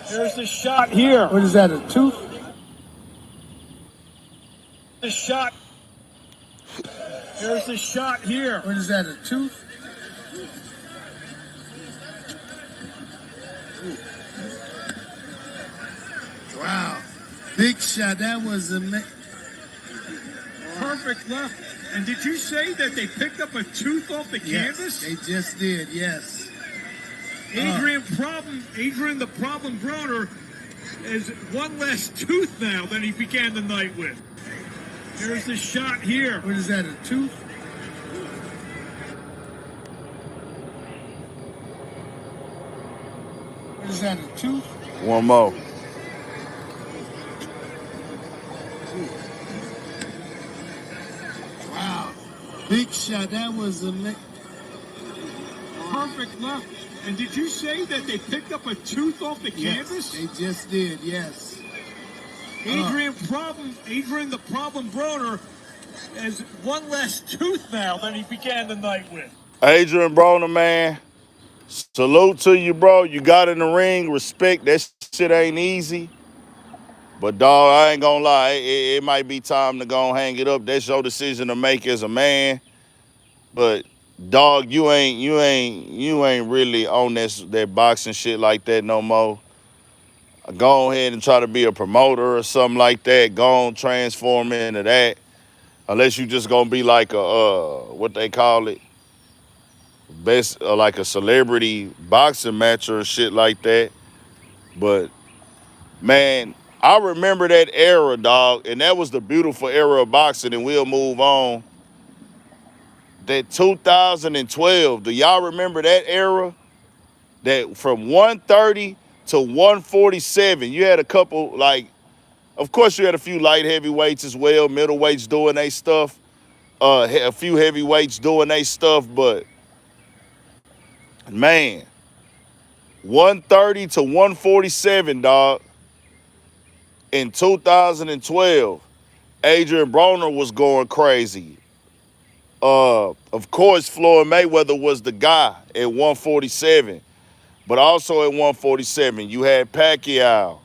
Here's the shot here. What is that, a tooth? The shot. Here's the shot here. What is that, a tooth? Wow. Big shot. That was amazing. Perfect left. And did you say that they picked up a tooth off the canvas? They just did, yes. Adrian the problem Broner has one less tooth now than he began the night with. Here's the shot here. What is that, a tooth? What is that, a tooth? One more. Wow. Big shot. That was amazing. Perfect left. And did you say that they picked up a tooth off the canvas? They just did, yes. Adrian the problem Broner has one less tooth now than he began the night with. Adrian Broner, man. Salute to you, bro. You got in the ring. Respect. That shit ain't easy. But dog, I ain't gonna lie. It might be time to go and hang it up. That's your decision to make as a man. But dog, you ain't really on that boxing shit like that no more. Go ahead and try to be a promoter or something like that. Go on, transform into that. Unless you just gonna be like a what they call it, best like a celebrity boxing match or shit like that. But man, I remember that era, dog, and that was the beautiful era of boxing. And we'll move on. That 2012, do y'all remember that era? That from 130 to 147, you had a couple, like, of course you had a few light heavyweights as well, middleweights doing their stuff, a few heavyweights doing their stuff, but man, 130 to 147, dog, in 2012, Adrian Broner was going crazy. Of course, Floyd Mayweather was the guy at 147, but also at 147, you had Pacquiao.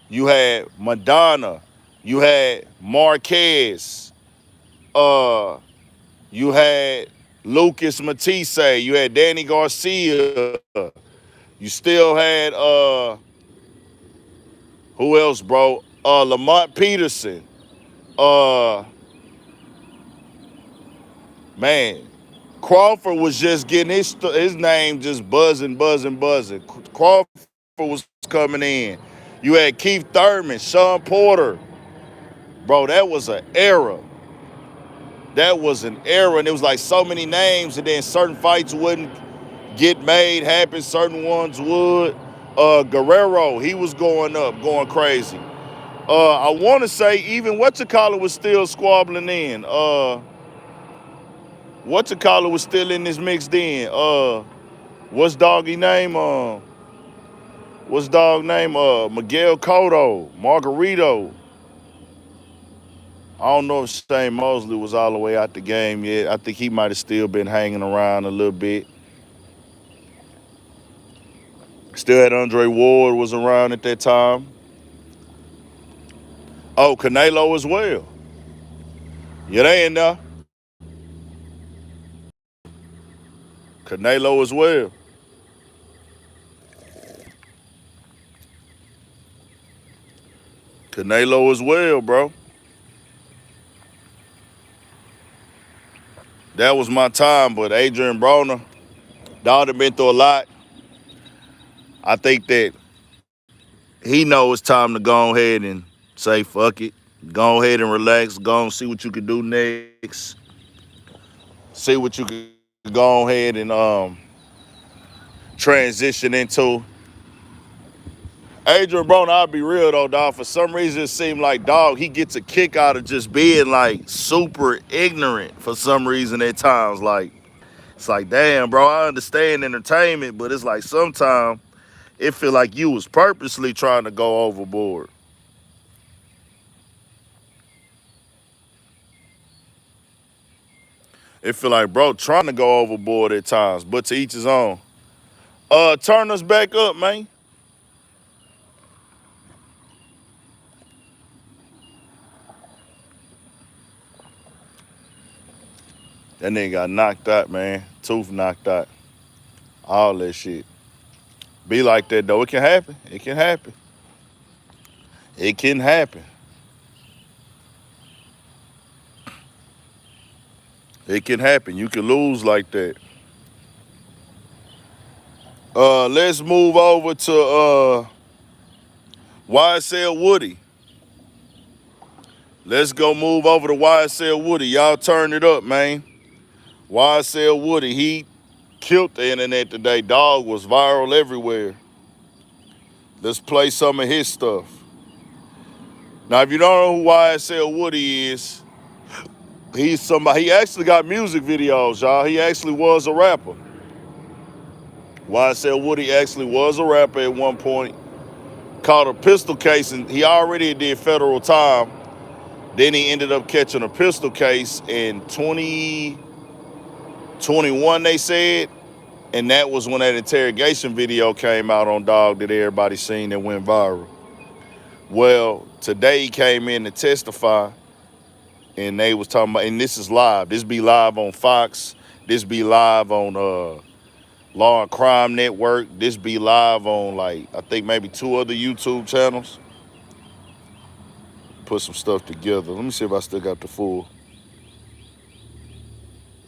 You had Madonna. You had Marquez. You had Lucas Matisse. You had Danny Garcia. You still had who else, bro? Lamont Peterson. Uh, man, Crawford was just getting his name just buzzing. Crawford was coming in. You had Keith Thurman, Sean Porter. Bro, that was an era. That was an era, and it was like so many names, and then certain fights wouldn't get made, happen, certain ones would. Guerrero, he was going up, going crazy. I want to say even Whatchamacallit was still squabbling in. Whatchamacallit was still in this mix then. What's doggy name? What's dog name? Miguel Cotto, Margarito. I don't know if Shane Mosley was all the way out the game yet. I think he might have still been hanging around a little bit. Still had Andre Ward was around at that time. Oh, Canelo as well. Yeah, they in there. Canelo as well. Canelo as well, bro. That was my time, but Adrian Broner, dog had been through a lot. I think that he knows it's time to go ahead and say, fuck it. Go ahead and relax. Go and see what you can do next. See what you can go ahead and transition into. Adrian Broner, I'll be real though, dog. For some reason, it seemed like, dog, he gets a kick out of just being like super ignorant for some reason at times. Like, it's like, damn, bro, I understand entertainment, but it's like sometimes it feel like you was purposely trying to go overboard. It feel like, bro, trying to go overboard at times, but to each his own. Turn us back up, man. That nigga got knocked out, man. Tooth knocked out. All that shit. Be like that, though. It can happen. It can happen. It can happen. It can happen. You can lose like that. Let's move over to YSL Woody. Let's go move over to YSL Woody. Y'all turn it up, man. YSL Woody, he killed the internet today. Dog was viral everywhere. Let's play some of his stuff. Now, if you don't know who YSL Woody is, he's somebody, he actually got music videos, y'all. He actually was a rapper. YSL Woody actually was a rapper at one point. Caught a pistol case, and he already did federal time. Then he ended up catching a pistol case in 2021, they said. And that was when that interrogation video came out on Dog that everybody seen that went viral. Well, today he came in to testify, and they was talking about, and this is live. This be live on Fox. This be live on Law and Crime Network. This be live on, like, I think maybe 2 other YouTube channels. Put some stuff together. Let me see if I still got the full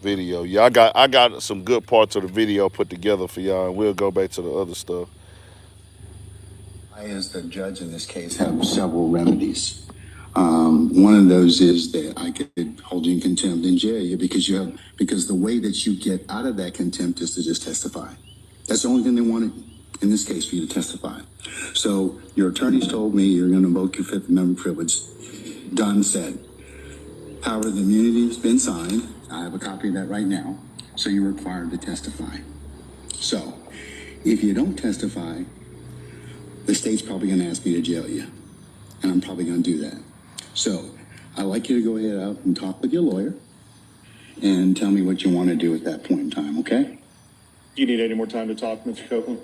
video. Yeah, I got some good parts of the video put together for y'all, and we'll go back to the other stuff. I, as the judge in this case, have several remedies. One of those is that I could hold you in contempt and jail you because the way that you get out of that contempt is to just testify. That's the only thing they wanted in this case for you to testify. So your attorneys told me you're going to invoke your Fifth Amendment privilege. Done, said. However, the immunity has been signed. I have a copy of that right now. So you're required to testify. So if you don't testify, the state's probably going to ask me to jail you. And I'm probably going to do that. So I'd like you to go ahead out and talk with your lawyer and tell me what you want to do at that point in time, okay? Do you need any more time to talk, Mr. Copeland?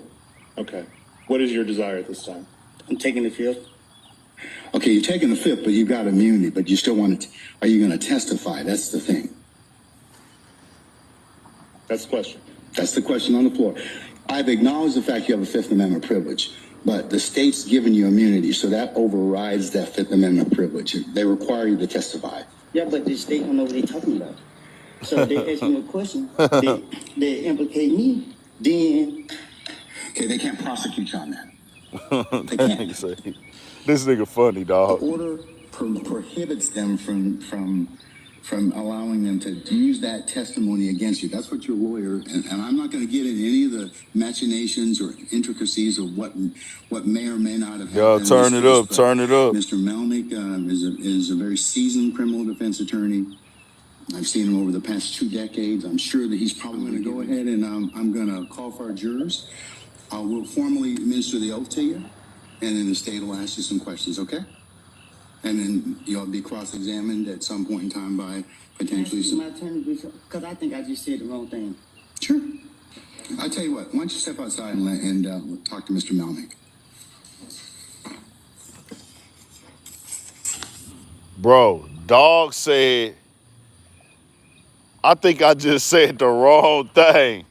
Okay. What is your desire at this time? I'm taking the field. Okay, you're taking the fifth, but you've got immunity, but you still want to, are you going to testify? That's the thing. That's the question. That's the question on the floor. I've acknowledged the fact you have a Fifth Amendment privilege, but the state's given you immunity, so that overrides that Fifth Amendment privilege. They require you to testify. Yeah, but the state don't know what they're talking about. So if they ask me a question, they implicate me, then... Okay, they can't prosecute you on that. They That can't. nigga say, this nigga funny, The dog. order prohibits them from allowing them to use that testimony against you. That's what your lawyer, and I'm not going to get into any of the machinations or intricacies of what may or may not have Y'all happened in this turn it case, up, but turn it up. Mr. Melnick is a very seasoned criminal defense attorney. I've seen him over the past 2 decades. I'm sure that he's probably going to go ahead and I'm going to call for our jurors. We'll formally administer the oath to you, and then the state will ask you some questions, okay? And then you'll be cross-examined at some point in time by potentially some... My attorney, because I think I just said the wrong thing. Sure. I'll tell you what, why don't you step outside and talk to Mr. Melnick. Bro, dog said, I think I just said the wrong thing.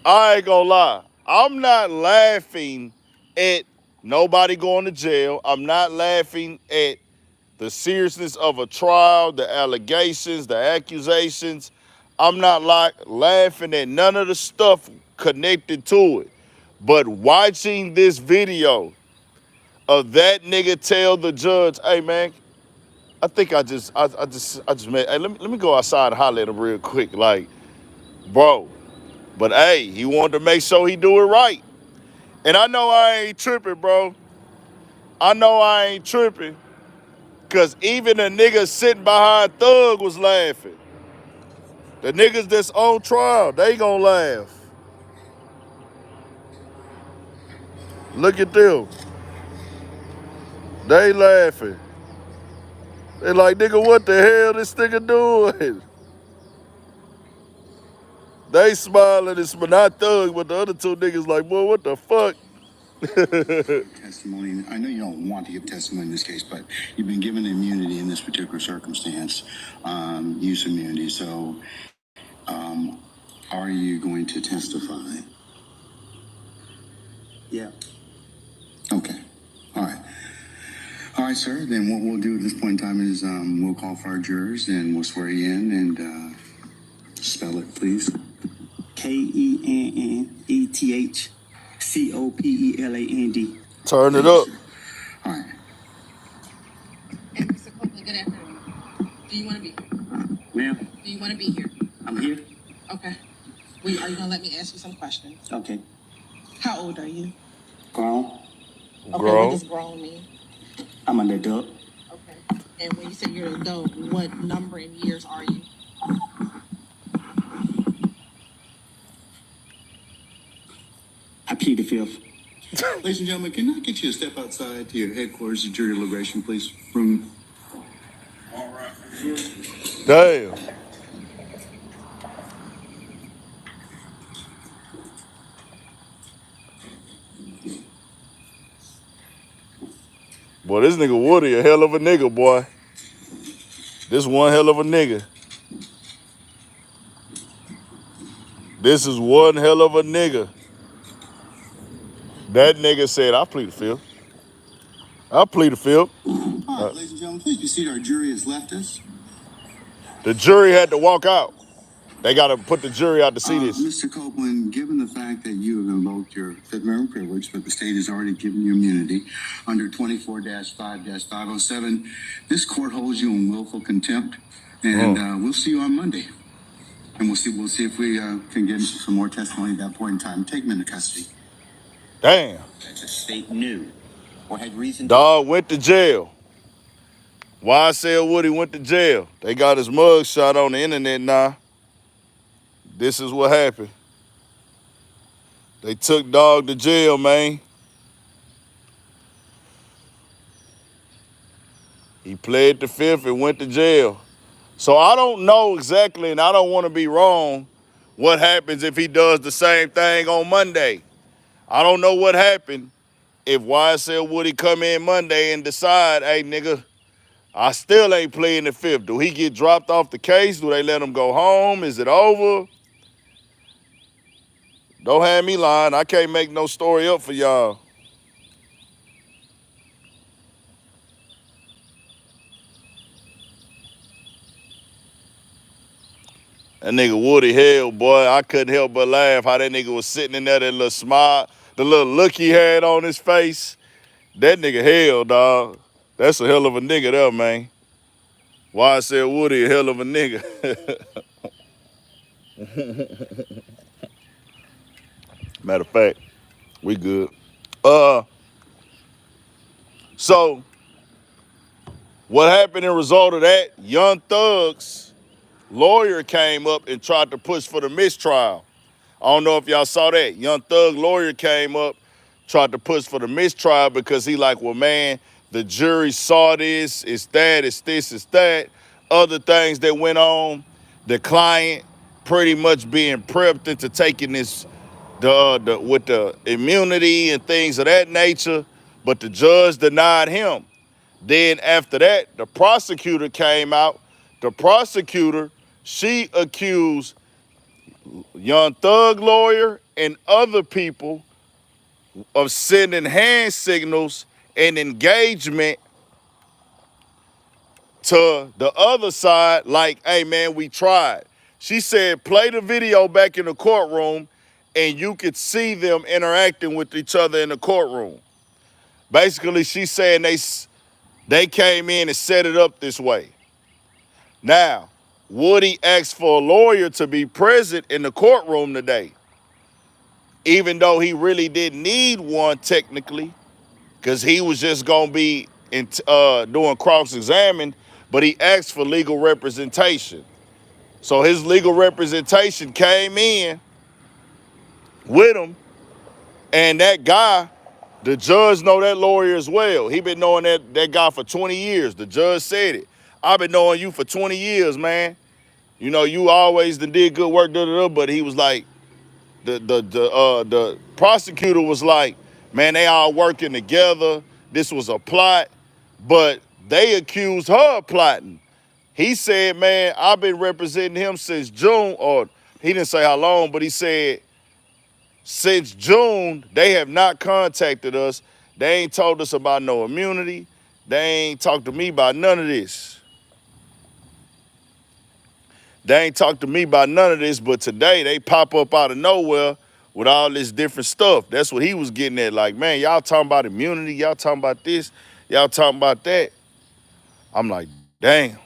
I ain't gonna lie. I'm not laughing at nobody going to jail. I'm not laughing at the seriousness of a trial, the allegations, the accusations. I'm not laughing at none of the stuff connected to it. But watching this video of that nigga tell the judge, hey man, I think I just made, hey, let me go outside and holler at him real quick. Like, bro. But hey, he wanted to make sure he do it right. And I know I ain't tripping, bro. I know I ain't tripping. Cause even the niggas sitting behind Thug was laughing. The niggas that's on trial, they gonna laugh. Look at them. They laughing. They like, nigga, what the hell this nigga doing? They smiling, it's not Thug, but the other 2 niggas like, boy, what the fuck? Testimony. I know you don't want to give testimony in this case, but you've been given immunity in this particular circumstance, use immunity. So, are you going to testify? Yeah. Okay. All right. All right, sir. Then what we'll do at this point in time is we'll call for our jurors and we'll swear you in and spell it, please. KENNETHCOPELAND. Turn it up. All right. Hey, Mr. Copeland, good afternoon. Do you want to be here? Ma'am, Do you want to be here? I'm here. Okay. Are you going to let me ask you some questions? Okay. How old are you? Grown. Okay, Grown. what does grown mean? I'm an adult. Okay. And when you say you're an adult, what number in years are you? I plead the fifth. Ladies and gentlemen, can I get you to step outside to your headquarters of jury deliberation, please? From Damn. Boy, this nigga Woody a hell of a nigga, boy. This one hell of a nigga. This is one hell of a nigga. That nigga said, I plead the fifth. I plead the fifth. all right, ladies and gentlemen, please be seated. Our jury has left us. The jury had to walk out. They got to put the jury out to see this. Mr. Copeland, given the fact that you have invoked your Fifth Amendment privilege, but the state has already given you immunity under 24-5-507, this court holds you in willful contempt, and we'll see you on Monday. And we'll see if we can get some more testimony at that point in time. Take him into custody. Damn. The state knew or had reason Dog went to jail. YSL Woody went to jail. They got his mug shot on the internet now. This is what happened. They took Dog to jail, man. He pled the fifth and went to jail. So I don't know exactly, and I don't want to be wrong, what happens if he does the same thing on Monday. I don't know what happened, if YSL Woody come in Monday and decide, hey, nigga, I still ain't playing the fifth, do he get dropped off the case? Do they let him go home? Is it over? Don't have me lying. I can't make no story up for y'all. That nigga Woody hell, boy. I couldn't help but laugh how that nigga was sitting in there, that little smile, the little look he had on his face. That nigga hell, dog. That's a hell of a nigga there, man. Why I said Woody a hell of a nigga. Matter of fact, we good. So what happened in result of that? Young Thug's lawyer came up and tried to push for the mistrial. I don't know if y'all saw that. Young Thug lawyer came up, tried to push for the mistrial because he like, well, man, the jury saw this, it's that, it's this, it's that. Other things that went on, the client pretty much being prepped into taking this with the immunity and things of that nature, but the judge denied him. Then after that, the prosecutor came out. The prosecutor, she accused Young Thug lawyer and other people of sending hand signals and engagement to the other side like, hey man, we tried. She said, play the video back in the courtroom and you could see them interacting with each other in the courtroom. Basically, she's saying they came in and set it up this way. Now, Woody asked for a lawyer to be present in the courtroom today, even though he really didn't need one technically, because he was just going to be doing cross-examined, but he asked for legal representation. So his legal representation came in with him, and that guy, the judge know that lawyer as well. He been knowing that guy for 20 years. The judge said it. I've been knowing you for 20 years, man. You know, you always did good work, but he was like, the prosecutor was like, man, they all working together. This was a plot, but they accused her of plotting. He said, man, I've been representing him since June, or he didn't say how long, but he said, since June, they have not contacted us. They ain't told us about no immunity. They ain't talked to me about none of this. They ain't talked to me about none of this, but today they pop up out of nowhere with all this different stuff. That's what he was getting at. Like, man, y'all talking about immunity, y'all talking about this, y'all talking about that. I'm like, damn,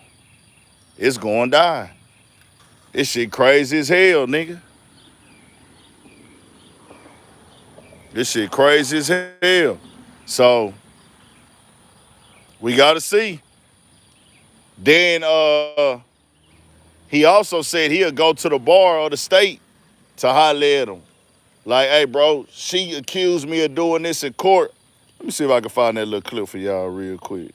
it's going down. This shit crazy as hell, nigga. This shit crazy as hell. So, we gotta see. Then he also said he'll go to the bar of the state to holler at him. Like, hey, bro, she accused me of doing this in court. Let me see if I can find that little clip for y'all real quick.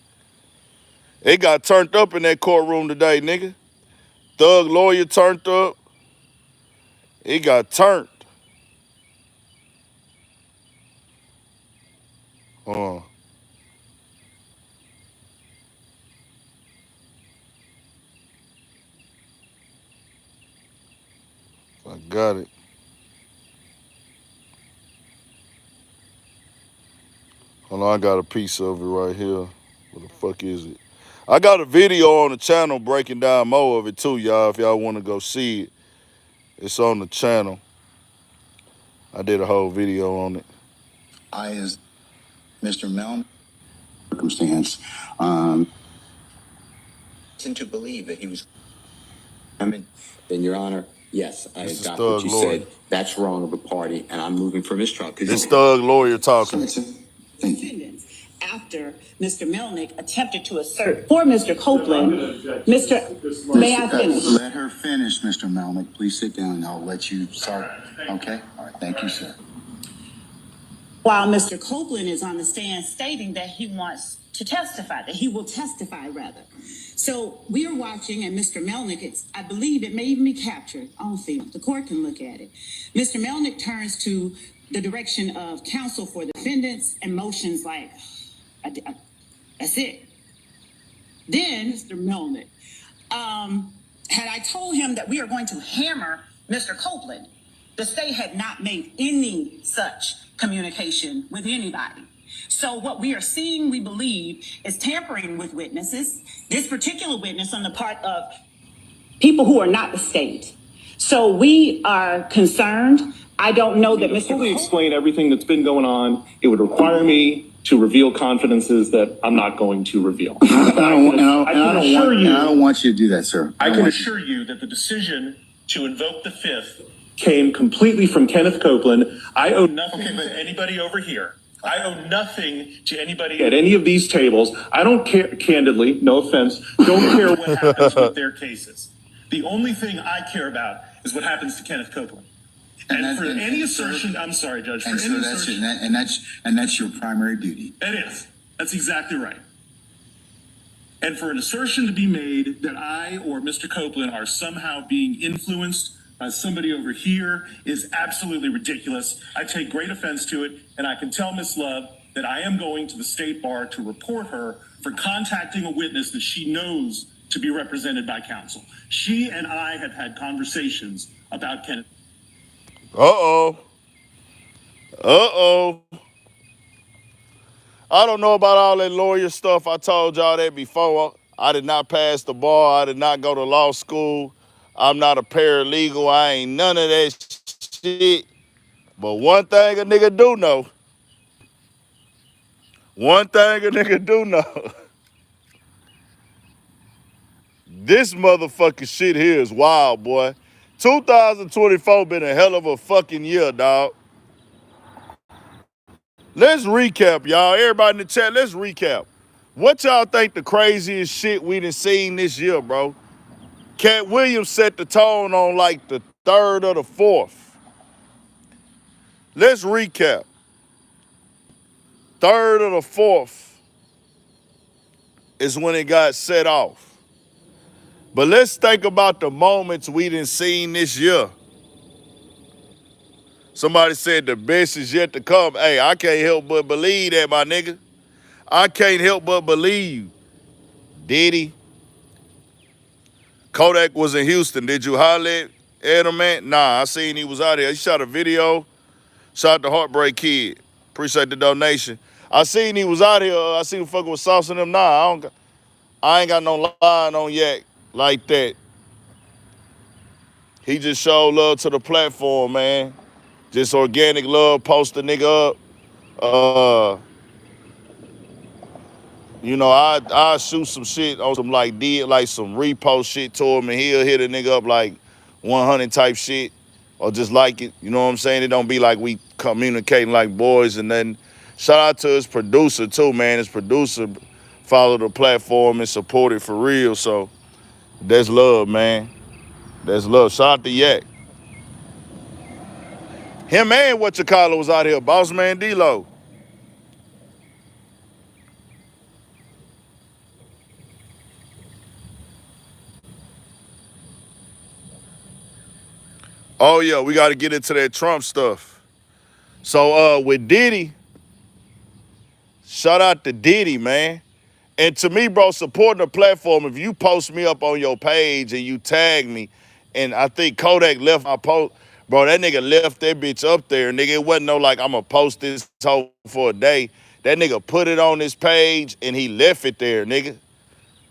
It got turned up in that courtroom today, nigga. Thug lawyer turned up. It got turned. I got it. Hold on, I got a piece of it right here. What the fuck is it? I got a video on the channel breaking down more of it too, y'all, if y'all want to go see it. It's on the channel. I did a whole video on it. I, as Mr. Meln, circumstance, to believe that he was. Then, Your Honor, yes, I This is adopt Thug what you lawyer. said. That's wrong of the party, and I'm moving for mistrial. This Thug lawyer talking. thank you. After Mr. Melnick attempted to assert for Mr. Copeland, may I finish? Let her finish, Mr. Melnick. Please sit down and I'll let you start. Okay? All right. Thank you, sir. While Mr. Copeland is on the stand stating that he wants to testify, that he will testify rather. So we are watching, and Mr. Melnick, I believe it may even be captured on film. The court can look at it. Mr. Melnick turns to the direction of counsel for the defendants and motions like, that's it. Then Mr. Melnick, had I told him that we are going to hammer Mr. Copeland, the state had not made any such communication with anybody. So what we are seeing, we believe, is tampering with witnesses, this particular witness on the part of people who are not the state. So we are concerned. I don't know that Mr. Fully explain everything that's been going on. It would require me to reveal confidences that I'm not going to reveal. I don't want you to do that, sir. I can assure you that the decision to invoke the fifth came completely from Kenneth Copeland. I owe nothing to anybody over here. I owe nothing to anybody at any of these tables. I don't care, candidly, no offense, don't care what happens with their cases. The only thing I care about is what happens to Kenneth Copeland. And for any assertion, I'm sorry, Judge, for any assertion. And that's your primary duty. It is. That's exactly right. And for an assertion to be made that I or Mr. Copeland are somehow being influenced by somebody over here is absolutely ridiculous. I take great offense to it, and I can tell Ms. Love that I am going to the state bar to report her for contacting a witness that she knows to be represented by counsel. She and I have had conversations about Kenneth. Uh-oh. Uh-oh. I don't know about all that lawyer stuff. I told y'all that before. I did not pass the bar. I did not go to law school. I'm not a paralegal. I ain't none of that shit. But one thing a nigga do know. This motherfucking shit here is wild, boy. 2024 been a hell of a fucking year, dog. Let's recap, y'all. Everybody in the chat, let's recap. What y'all think the craziest shit we done seen this year, bro? Cat Williams set the tone on like the 3rd or the 4th. Let's recap. 3rd or the 4th is when it got set off. But let's think about the moments we done seen this year. Somebody said the best is yet to come. Hey, I can't help but believe that, my nigga. I can't help but believe. Diddy. Kodak was in Houston. Did you holler at him, man? Nah, I seen he was out here. He shot a video. Shot the Heartbreak Kid. Appreciate the donation. I seen he was out here. I seen him fucking with Sauce and them. Nah, I ain't got no line on Yak like that. He just showed love to the platform, man. Just organic love, post a nigga up. You know, I shoot some shit on some like some repost shit to him, and he'll hit a nigga up like 100 type shit, or just like it. You know what I'm saying? It don't be like we communicating like boys and then. Shout out to his producer too, man. His producer followed the platform and supported for real. So that's love, man. That's love. Shout out to Yak. Him and whatchamacallit was out here, Boss Man D-Lo. Oh yeah, we got to get into that Trump stuff. So with Diddy, shout out to Diddy, man. And to me, bro, supporting the platform, if you post me up on your page and you tag me, and I think Kodak left my post, bro, that nigga left that bitch up there, nigga. It wasn't no like, I'm going to post this hoe for a day. That nigga put it on his page and he left it there, nigga.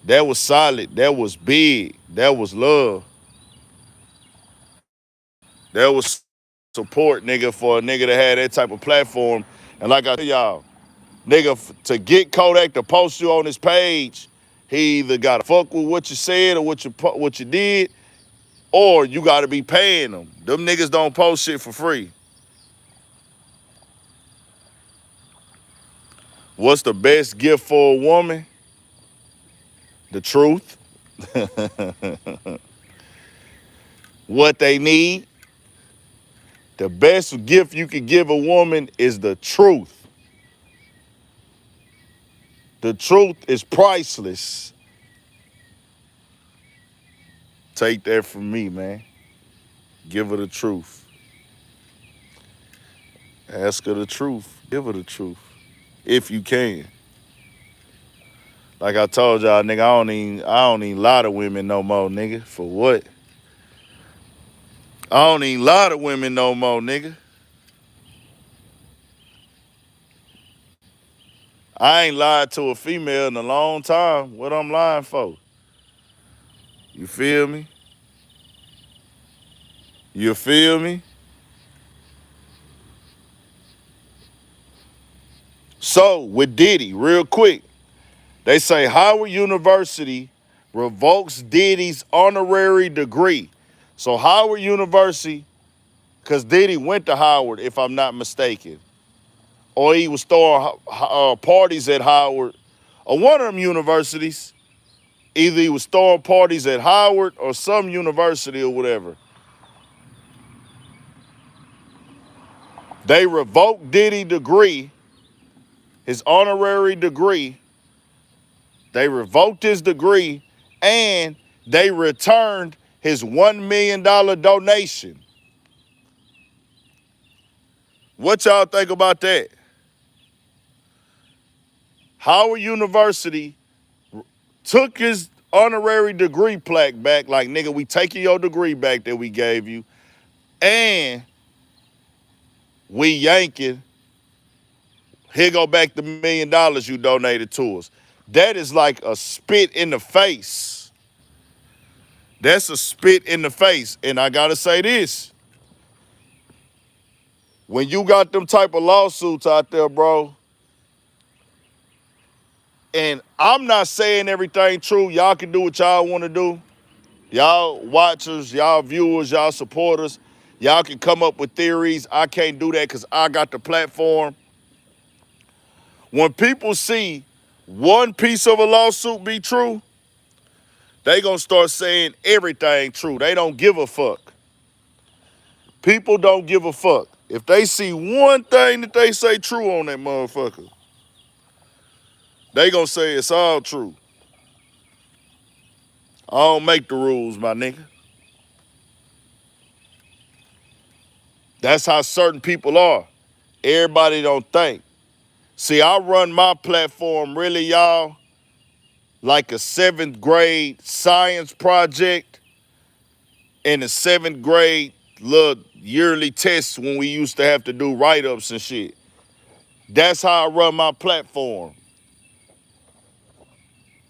That was solid. That was big. That was love. That was support, nigga, for a nigga that had that type of platform. And like I tell y'all, nigga, to get Kodak to post you on his page, he either got to fuck with what you said or what you did, or you got to be paying them. Them niggas don't post shit for free. What's the best gift for a woman? The truth. What they need. The best gift you can give a woman is the truth. The truth is priceless. Take that from me, man. Give her the truth. Ask her the truth. Give her the truth. If you can. Like I told y'all, nigga, I don't even lie to women no more, nigga. For what? I don't even lie to women no more, nigga. I ain't lied to a female in a long time. What I'm lying for? You feel me? You feel me? So, with Diddy, real quick, they say Howard University revokes Diddy's honorary degree. So, Howard University, because Diddy went to Howard, if I'm not mistaken, or he was throwing parties at Howard, or one of them universities. Either he was throwing parties at Howard or some university or whatever. They revoked Diddy's degree, his honorary degree. They revoked his degree and they returned his $1 million donation. What y'all think about that? Howard University took his honorary degree plaque back, like, nigga, we taking your degree back that we gave you, and we yanking. Here go back the $1 million you donated to us. That is like a spit in the face. That's a spit in the face. And I gotta say this. When you got them type of lawsuits out there, bro, and I'm not saying everything true. Y'all can do what y'all want to do. Y'all watchers, y'all viewers, y'all supporters, y'all can come up with theories. I can't do that because I got the platform. When people see one piece of a lawsuit be true, they gonna start saying everything true. They don't give a fuck. People don't give a fuck. If they see one thing that they say true on that motherfucker, they gonna say it's all true. I don't make the rules, my nigga. That's how certain people are. Everybody don't think. See, I run my platform really, y'all, like a 7th grade science project and a 7th grade little yearly tests when we used to have to do write-ups and shit. That's how I run my platform.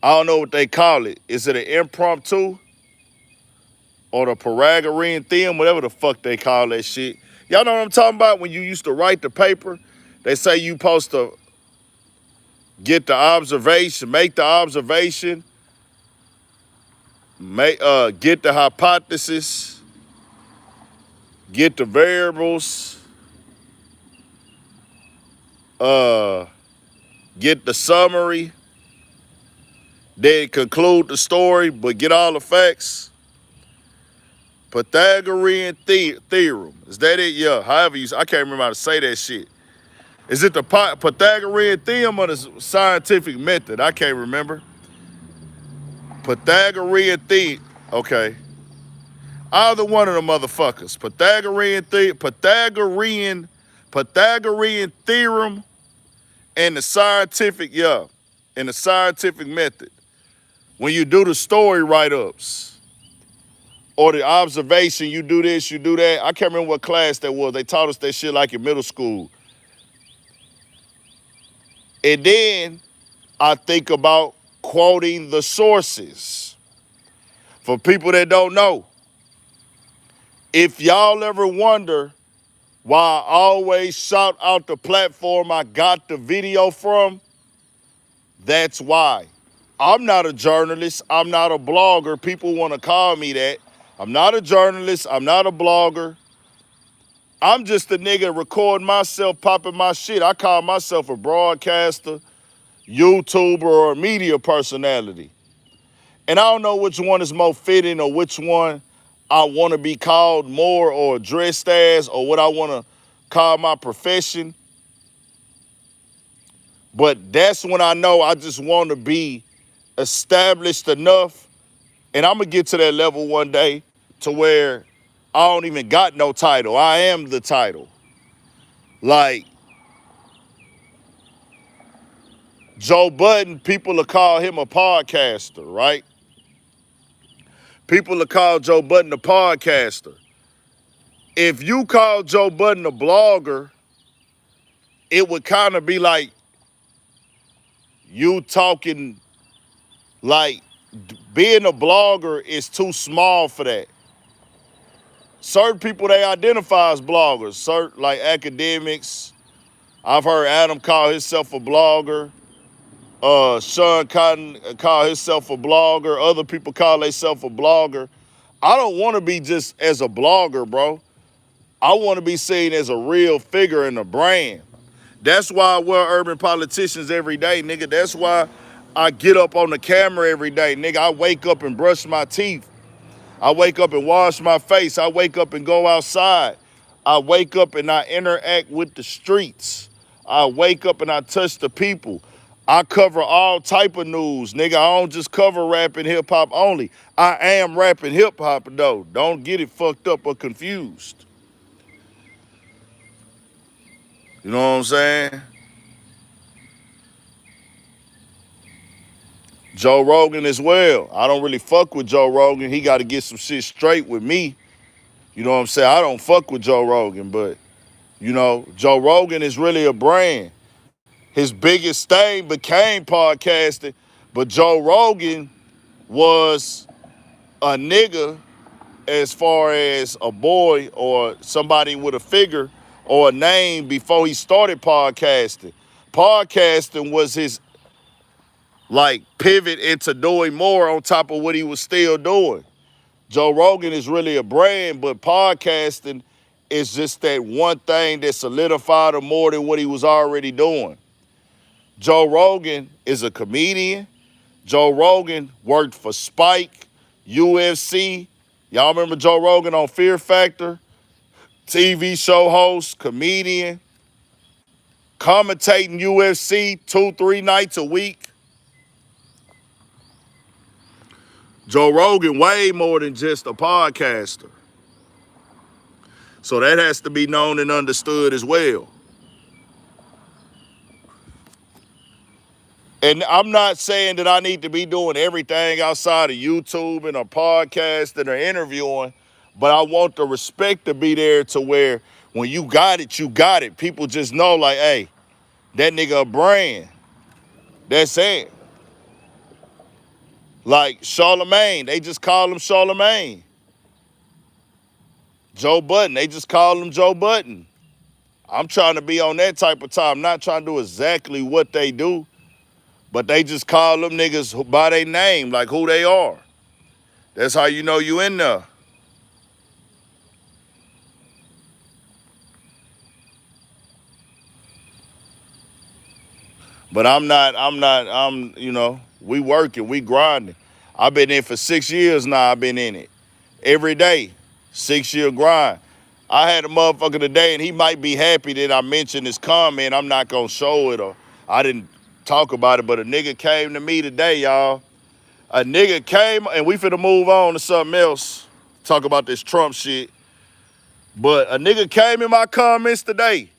I don't know what they call it. Is it an impromptu or the Pythagorean theorem, whatever the fuck they call that shit? Y'all know what I'm talking about? When you used to write the paper, they say you supposed to get the observation, make the observation, get the hypothesis, get the variables, get the summary, then conclude the story, but get all the facts. Pythagorean theorem. Is that it? Yeah. However I can't remember how to say that shit. Is it the Pythagorean theorem or the scientific method? I can't remember. Pythagorean theorem. Okay. Either one of the motherfuckers. Pythagorean theorem and the scientific, and the scientific method. When you do the story write-ups or the observation, you do this, you do that. I can't remember what class that was. They taught us that shit like in middle school. And then I think about quoting the sources. For people that don't know, if y'all ever wonder why I always shout out the platform I got the video from, that's why. I'm not a journalist. I'm not a blogger. People want to call me that. I'm not a journalist. I'm not a blogger. I'm just a nigga recording myself, popping my shit. I call myself a broadcaster, YouTuber, or a media personality. And I don't know which one is more fitting or which one I want to be called more or addressed as or what I want to call my profession. But that's when I know I just want to be established enough. And I'm going to get to that level one day to where I don't even got no title. I am the title. Like, Joe Budden, people will call him a podcaster, right? People will call Joe Budden a podcaster. If you call Joe Budden a blogger, it would kind of be like you talking like being a blogger is too small for that. Certain people, they identify as bloggers, certain like academics. I've heard Adam call himself a blogger. Sean Cotton call himself a blogger. Other people call themselves a blogger. I don't want to be just as a blogger, bro. I want to be seen as a real figure and a brand. That's why I wear urban politicians every day, nigga. That's why I get up on the camera every day, nigga. I wake up and brush my teeth. I wake up and wash my face. I wake up and go outside. I wake up and I interact with the streets. I wake up and I touch the people. I cover all type of news, nigga. I don't just cover rap and hip hop only. I am rap and hip hop though. Don't get it fucked up or confused. You know what I'm saying? Joe Rogan as well. I don't really fuck with Joe Rogan. He got to get some shit straight with me. You know what I'm saying? I don't fuck with Joe Rogan, but, you know, Joe Rogan is really a brand. His biggest thing became podcasting, but Joe Rogan was a nigga as far as a boy or somebody with a figure or a name before he started podcasting. Podcasting was his, like, pivot into doing more on top of what he was still doing. Joe Rogan is really a brand, but podcasting is just that one thing that solidified him more than what he was already doing. Joe Rogan is a comedian. Joe Rogan worked for Spike, UFC. Y'all remember Joe Rogan on Fear Factor? TV show host, comedian, commentating UFC 2-3 nights a week. Joe Rogan way more than just a podcaster. So that has to be known and understood as well. And I'm not saying that I need to be doing everything outside of YouTube and a podcast and or interviewing, but I want the respect to be there to where when you got it, you got it. People just know like, hey, that nigga a brand. That's it. Like Charlemagne, they just call him Charlemagne. Joe Budden, they just call him Joe Budden. I'm trying to be on that type of time, not trying to do exactly what they do, but they just call them niggas by their name, like who they are. That's how you know you in there. But you know, we working, we grinding. I've been in for 6 years now, I've been in it. Every day, 6-year grind. I had a motherfucker today and he might be happy that I mentioned his comment. I'm not gonna show it or I didn't talk about it, but a nigga came to me today, y'all. A nigga came, and we finna move on to something else. Talk about this Trump shit. But a nigga came in my comments today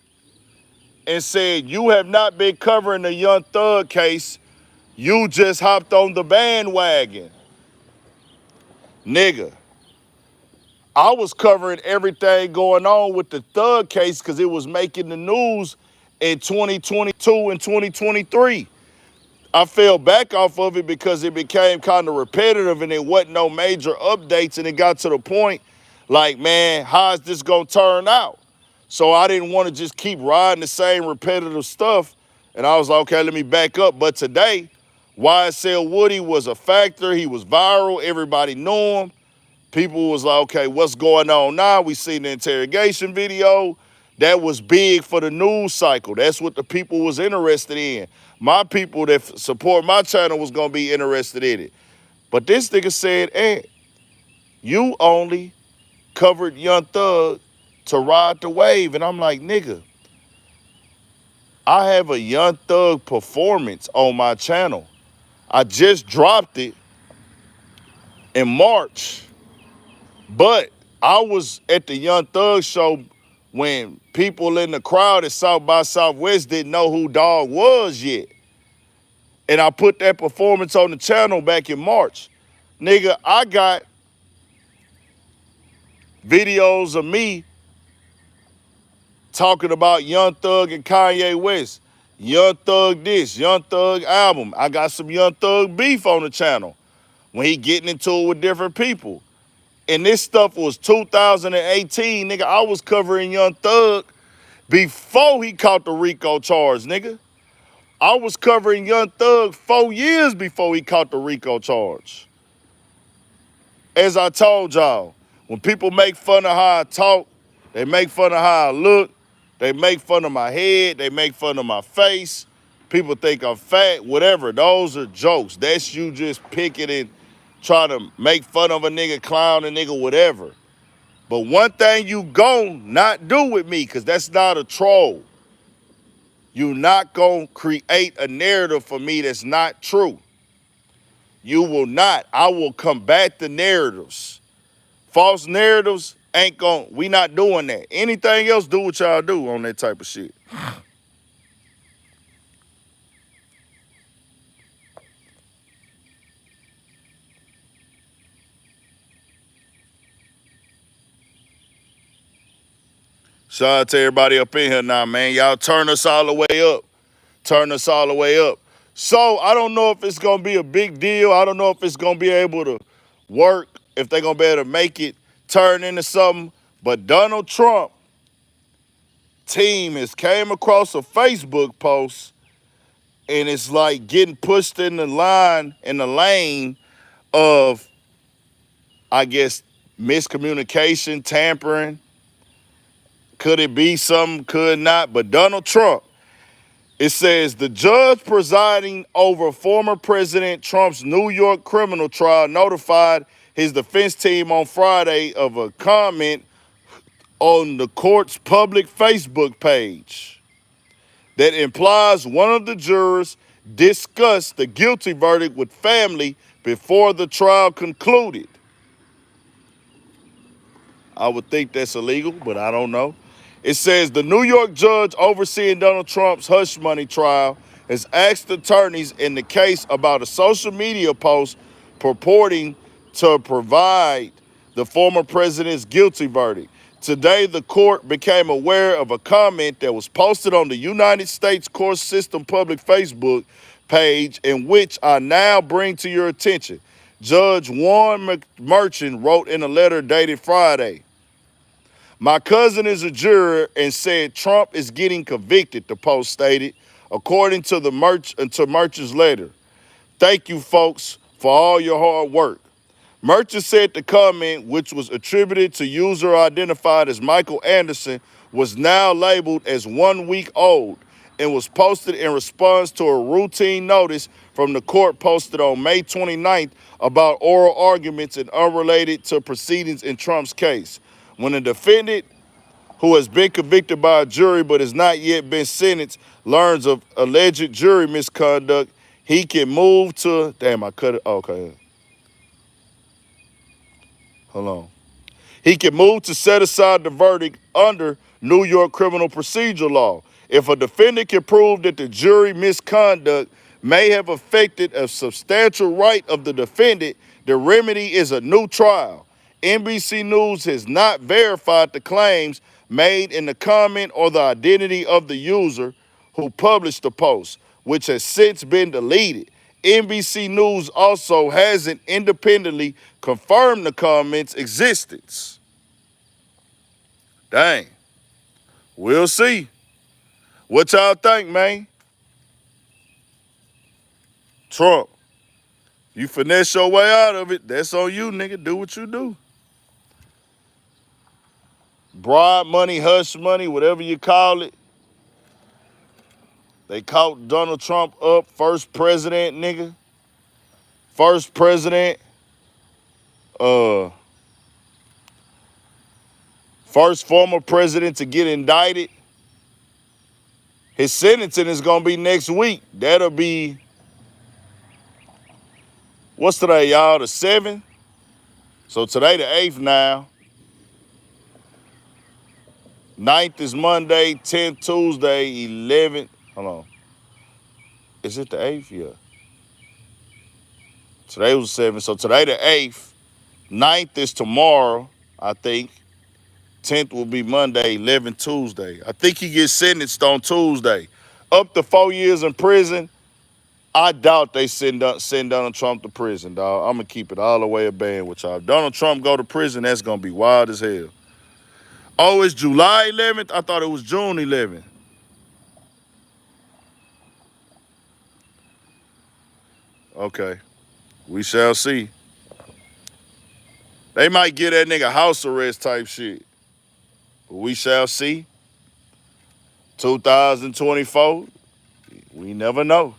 and said, you have not been covering the Young Thug case. You just hopped on the bandwagon. Nigga, I was covering everything going on with the Thug case because it was making the news in 2022 and 2023. I fell back off of it because it became kind of repetitive and it wasn't no major updates, and it got to the point like, man, how is this gonna turn out? So I didn't want to just keep riding the same repetitive stuff, and I was like, okay, let me back up. But today, YSL Woody was a factor. He was viral. Everybody knew him. People was like, okay, what's going on now? We seen the interrogation video. That was big for the news cycle. That's what the people was interested in. My people that support my channel was gonna be interested in it. But this nigga said, hey, you only covered Young Thug to ride the wave. And I'm like, nigga, I have a Young Thug performance on my channel. I just dropped it in March. But I was at the Young Thug show when people in the crowd at South by Southwest didn't know who Dog was yet. And I put that performance on the channel back in March. Nigga, I got videos of me talking about Young Thug and Kanye West. Young Thug this, Young Thug album. I got some Young Thug beef on the channel when he getting into it with different people. And this stuff was 2018, nigga. I was covering Young Thug before he caught the RICO charge, nigga. I was covering Young Thug 4 years before he caught the RICO charge. As I told y'all, when people make fun of how I talk, they make fun of how I look, they make fun of my head, they make fun of my face, people think I'm fat, whatever. Those are jokes. That's you just picking and trying to make fun of a nigga, clown a nigga, whatever. But one thing you gon' not do with me, because that's not a troll. You not gonna create a narrative for me that's not true. You will not. I will combat the narratives. False narratives ain't gon', we not doing that. Anything else, do what y'all do on that type of shit. Shout out to everybody up in here now, man. Y'all turn us all the way up. Turn us all the way up. So I don't know if it's gonna be a big deal. I don't know if it's gonna be able to work, if they're gonna be able to make it turn into something. But Donald Trump team has came across a Facebook post, and it's like getting pushed in the lane of, I guess, miscommunication, tampering. Could it be something? Could not. But Donald Trump, it says the judge presiding over former President Trump's New York criminal trial notified his defense team on Friday of a comment on the court's public Facebook page that implies one of the jurors discussed the guilty verdict with family before the trial concluded. I would think that's illegal, but I don't know. It says the New York judge overseeing Donald Trump's hush money trial has asked attorneys in the case about a social media post purporting to provide the former president's guilty verdict. Today, the court became aware of a comment that was posted on the United States Court System public Facebook page, in which I now bring to your attention. Judge Warren Merchant wrote in a letter dated Friday, "My cousin is a juror and said Trump is getting convicted," the post stated, according to Merchant's letter. "Thank you, folks, for all your hard work." Merchant said the comment, which was attributed to user identified as Michael Anderson, was now labeled as 1 week old and was posted in response to a routine notice from the court posted on May 29th about oral arguments and unrelated to proceedings in Trump's case. When a defendant who has been convicted by a jury but has not yet been sentenced learns of alleged jury misconduct, he can move to, damn, I cut it, okay. Hold on. He can move to set aside the verdict under New York criminal procedure law. If a defendant can prove that the jury misconduct may have affected a substantial right of the defendant, the remedy is a new trial. NBC News has not verified the claims made in the comment or the identity of the user who published the post, which has since been deleted. NBC News also hasn't independently confirmed the comment's existence. Dang. We'll see. What y'all think, man? Trump, you finesse your way out of it. That's on you, nigga. Do what you do. Bribe money, hush money, whatever you call it. They caught Donald Trump up, first president, nigga. First president, first former president to get indicted. His sentencing is gonna be next week. That'll be, what's today, y'all? The 7th? So today the 8th now. 9th is Monday, 10th Tuesday, 11th. Hold on. Is it the 8th? Yeah. Today was 7th. So today the 8th. 9th is tomorrow, I think. 10th will be Monday, 11th Tuesday. I think he gets sentenced on Tuesday. Up to 4 years in prison. I doubt they send Donald Trump to prison, dog. I'm going to keep it all the way a band with y'all. If Donald Trump go to prison, that's going to be wild as hell. Oh, it's July 11th? I thought it was June 11th. Okay. We shall see. They might get that nigga house arrest type shit. But we shall see. 2024. We never know.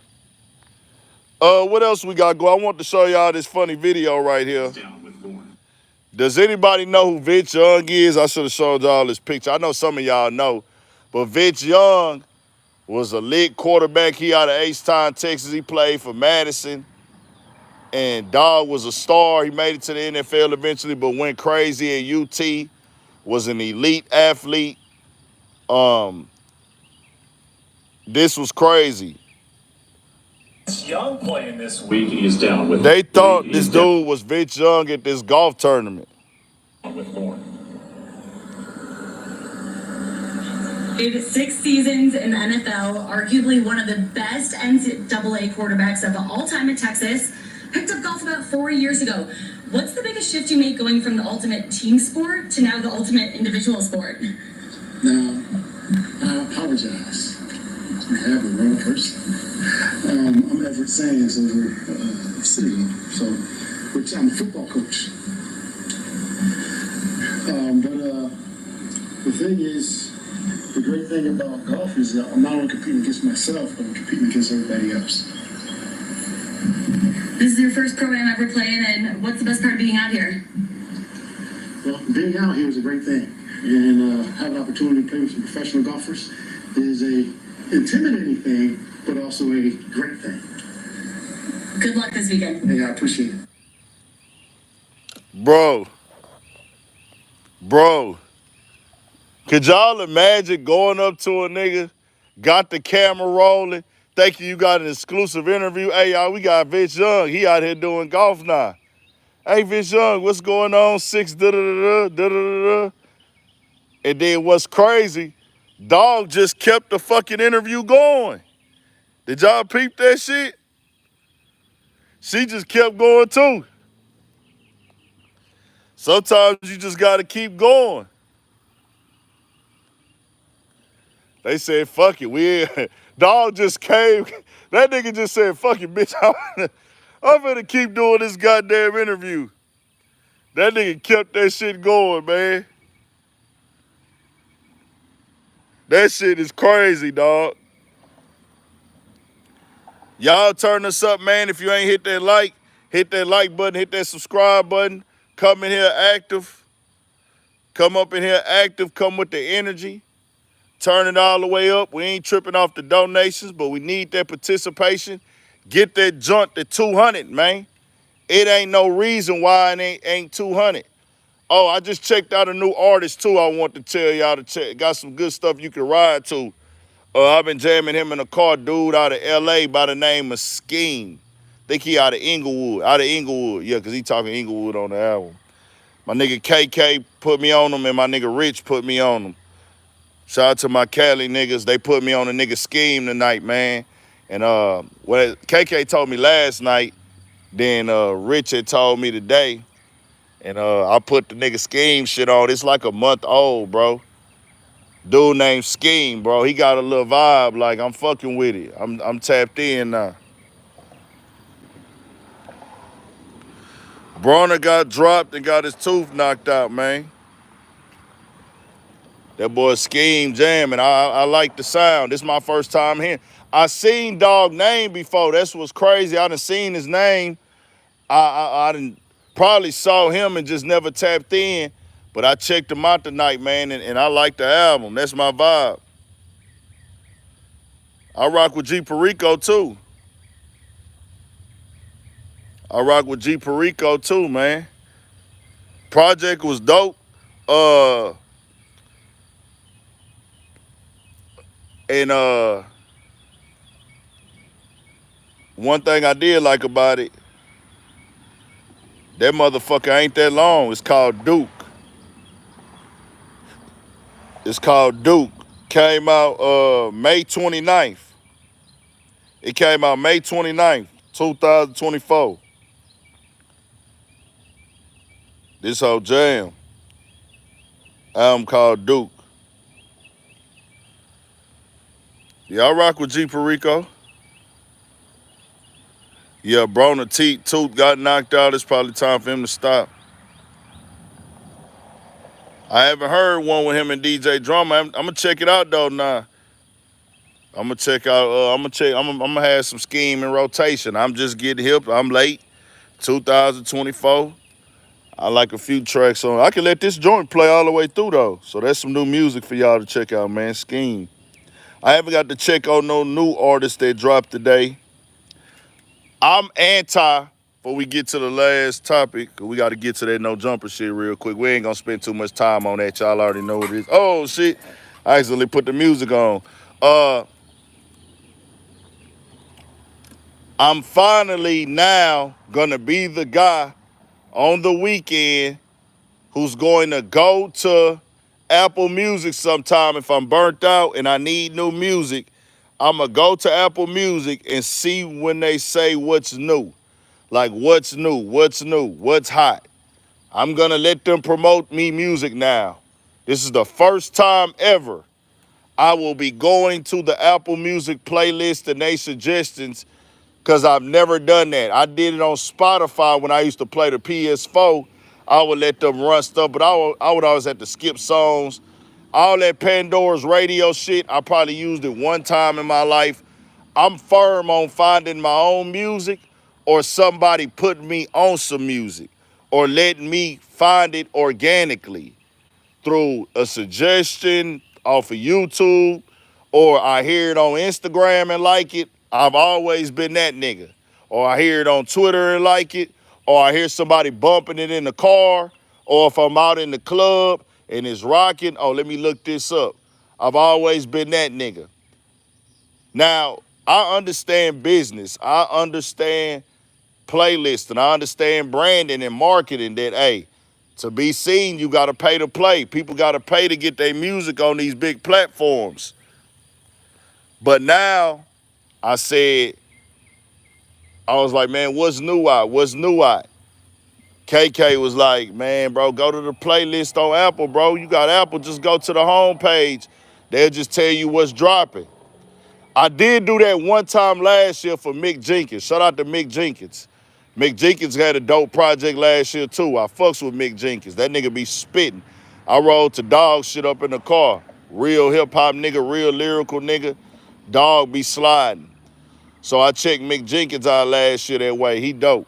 What else we got going? I want to show y'all this funny video right here. Does anybody know who Vince Young is? I should have showed y'all this picture. I know some of y'all know. But Vince Young was a lit quarterback. He out of H-Town, Texas. He played for Madison. And dog was a star. He made it to the NFL eventually, but went crazy at UT. Was an elite athlete. This was crazy. Young playing this week. He is down with. They thought this dude was Vince Young at this golf tournament. With more. Played 6 seasons in the NFL, arguably one of the best NCAA quarterbacks of all time in Texas. Picked up golf about 4 years ago. What's the biggest shift you made going from the ultimate team sport to now the ultimate individual sport? Now, I apologize. I have the wrong person. I'm Everett Sands over City, so which I'm a football coach. But the thing is, the great thing about golf is that I'm not only competing against myself, but I'm competing against everybody else. This is your first program ever playing, and what's the best part of being out here? Well, being out here is a great thing, and having an opportunity to play with some professional golfers is a intimidating thing, but also a great thing. Good luck this weekend. Hey, I appreciate it. Bro, could y'all imagine going up to a nigga, got the camera rolling, thinking you got an exclusive interview? Hey, y'all, we got Vince Young. He out here doing golf now. Hey, Vince Young, what's going on? 6 da-da-da-da, da-da-da-da. And then what's crazy, dog just kept the fucking interview going. Did y'all peep that shit? She just kept going too. Sometimes you just gotta keep going. They said, fuck it. Dog just came. That nigga just said, fuck it, bitch. I'm gonna keep doing this goddamn interview. That nigga kept that shit going, man. That shit is crazy, dog. Y'all turn us up, man. If you ain't hit that like button, hit that subscribe button. Come in here active. Come up in here active. Come with the energy. Turn it all the way up. We ain't tripping off the donations, but we need that participation. Get that junk to 200, man. It ain't no reason why it ain't 200. Oh, I just checked out a new artist, too, I want to tell y'all to check. Got some good stuff you can ride to. I've been jamming him in a car, dude out of L.A. by the name of Scheme. Think he out of Inglewood. Yeah, because he talking Inglewood on the album. My nigga KK put me on him, and my nigga Rich put me on him. Shout out to my Cali niggas. They put me on a nigga Scheme tonight, man. And what KK told me last night, then Rich had told me today. And I put the nigga Scheme shit on. It's like a month old, bro. Dude named Scheme, bro. He got a little vibe, like I'm fucking with it. I'm tapped in now. Broner got dropped and got his tooth knocked out, man. That boy Scheme jamming. I like the sound. This is my first time hearing. I seen dog name before. That's what's crazy. I done seen his name. I done probably saw him and just never tapped in. But I checked him out tonight, man, and I like the album. That's my vibe. I rock with G Perico too. Man. Project was dope. And one thing I did like about it, that motherfucker ain't that long. It's called Duke. It's called Duke. Came out May 29th. It came out May 29th, 2024. This whole jam. Album called Duke. Y'all rock with G Perico? Yeah, Broner Tooth got knocked out. It's probably time for him to stop. I haven't heard one with him and DJ Drama. I'm gonna check it out though now. I'm gonna check out. I'm gonna have some scheme in rotation. I'm just getting hip. I'm late. 2024. I like a few tracks on. I can let this joint play all the way through though. So that's some new music for y'all to check out, man. Scheme. I haven't got to check on no new artists that dropped today. I'm anti. Before we get to the last topic, we got to get to that no jumper shit real quick. We ain't gonna spend too much time on that. Y'all already know what it is. Oh shit! I accidentally put the music on. I'm finally now gonna be the guy on the weekend who's going to go to Apple Music sometime if I'm burnt out and I need new music. I'm gonna go to Apple Music and see when they say what's new. Like what's new, what's hot. I'm gonna let them promote me music now. This is the first time ever I will be going to the Apple Music playlist and they suggestions because I've never done that. I did it on Spotify when I used to play the PS4. I would let them run stuff, but I would always have to skip songs. All that Pandora's radio shit, I probably used it one time in my life. I'm firm on finding my own music or somebody putting me on some music or letting me find it organically through a suggestion off of YouTube or I hear it on Instagram and like it. I've always been that nigga. Or I hear it on Twitter and like it. Or I hear somebody bumping it in the car. Or if I'm out in the club and it's rocking, oh, let me look this up. I've always been that nigga. Now, I understand business. I understand playlisting. I understand branding and marketing that, hey, to be seen, you got to pay to play. People got to pay to get their music on these big platforms. But now, I said, I was like, man, what's new out? What's new out? KK was like, man, bro, go to the playlist on Apple, bro. You got Apple, just go to the homepage. They'll just tell you what's dropping. I did do that one time last year for Mick Jenkins. Shout out to Mick Jenkins. Mick Jenkins had a dope project last year too. I fucks with Mick Jenkins. That nigga be spitting. I rolled to dog shit up in the car. Real hip hop nigga, real lyrical nigga. Dog be sliding. So I checked Mick Jenkins out last year that way. He dope.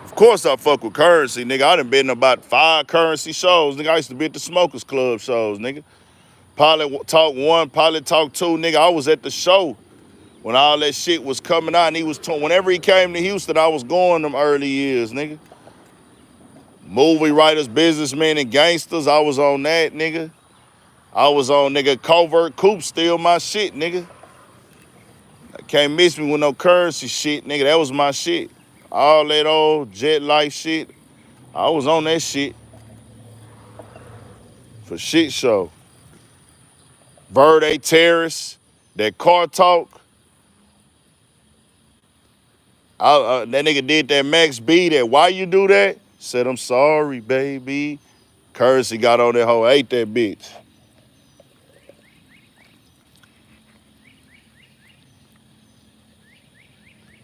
Of course I fuck with Currency, nigga. I done been to about 5 Currency shows. Nigga, I used to be at the Smokers Club shows, nigga. Pilot Talk 1, Pilot Talk 2, nigga. I was at the show when all that shit was coming out. And he was whenever he came to Houston, I was going them early years, nigga. Movie writers, businessmen, and gangsters, I was on that, nigga. I was on, nigga, Covert Coupe, still my shit, nigga. I can't miss me with no Currency shit, nigga. That was my shit. All that old Jet Life shit, I was on that shit. For shit show. Verde Terrace, that Car Talk. That nigga did that Max B, that why you do that? Said, I'm sorry, baby. Currency got on that hoe, ate that bitch.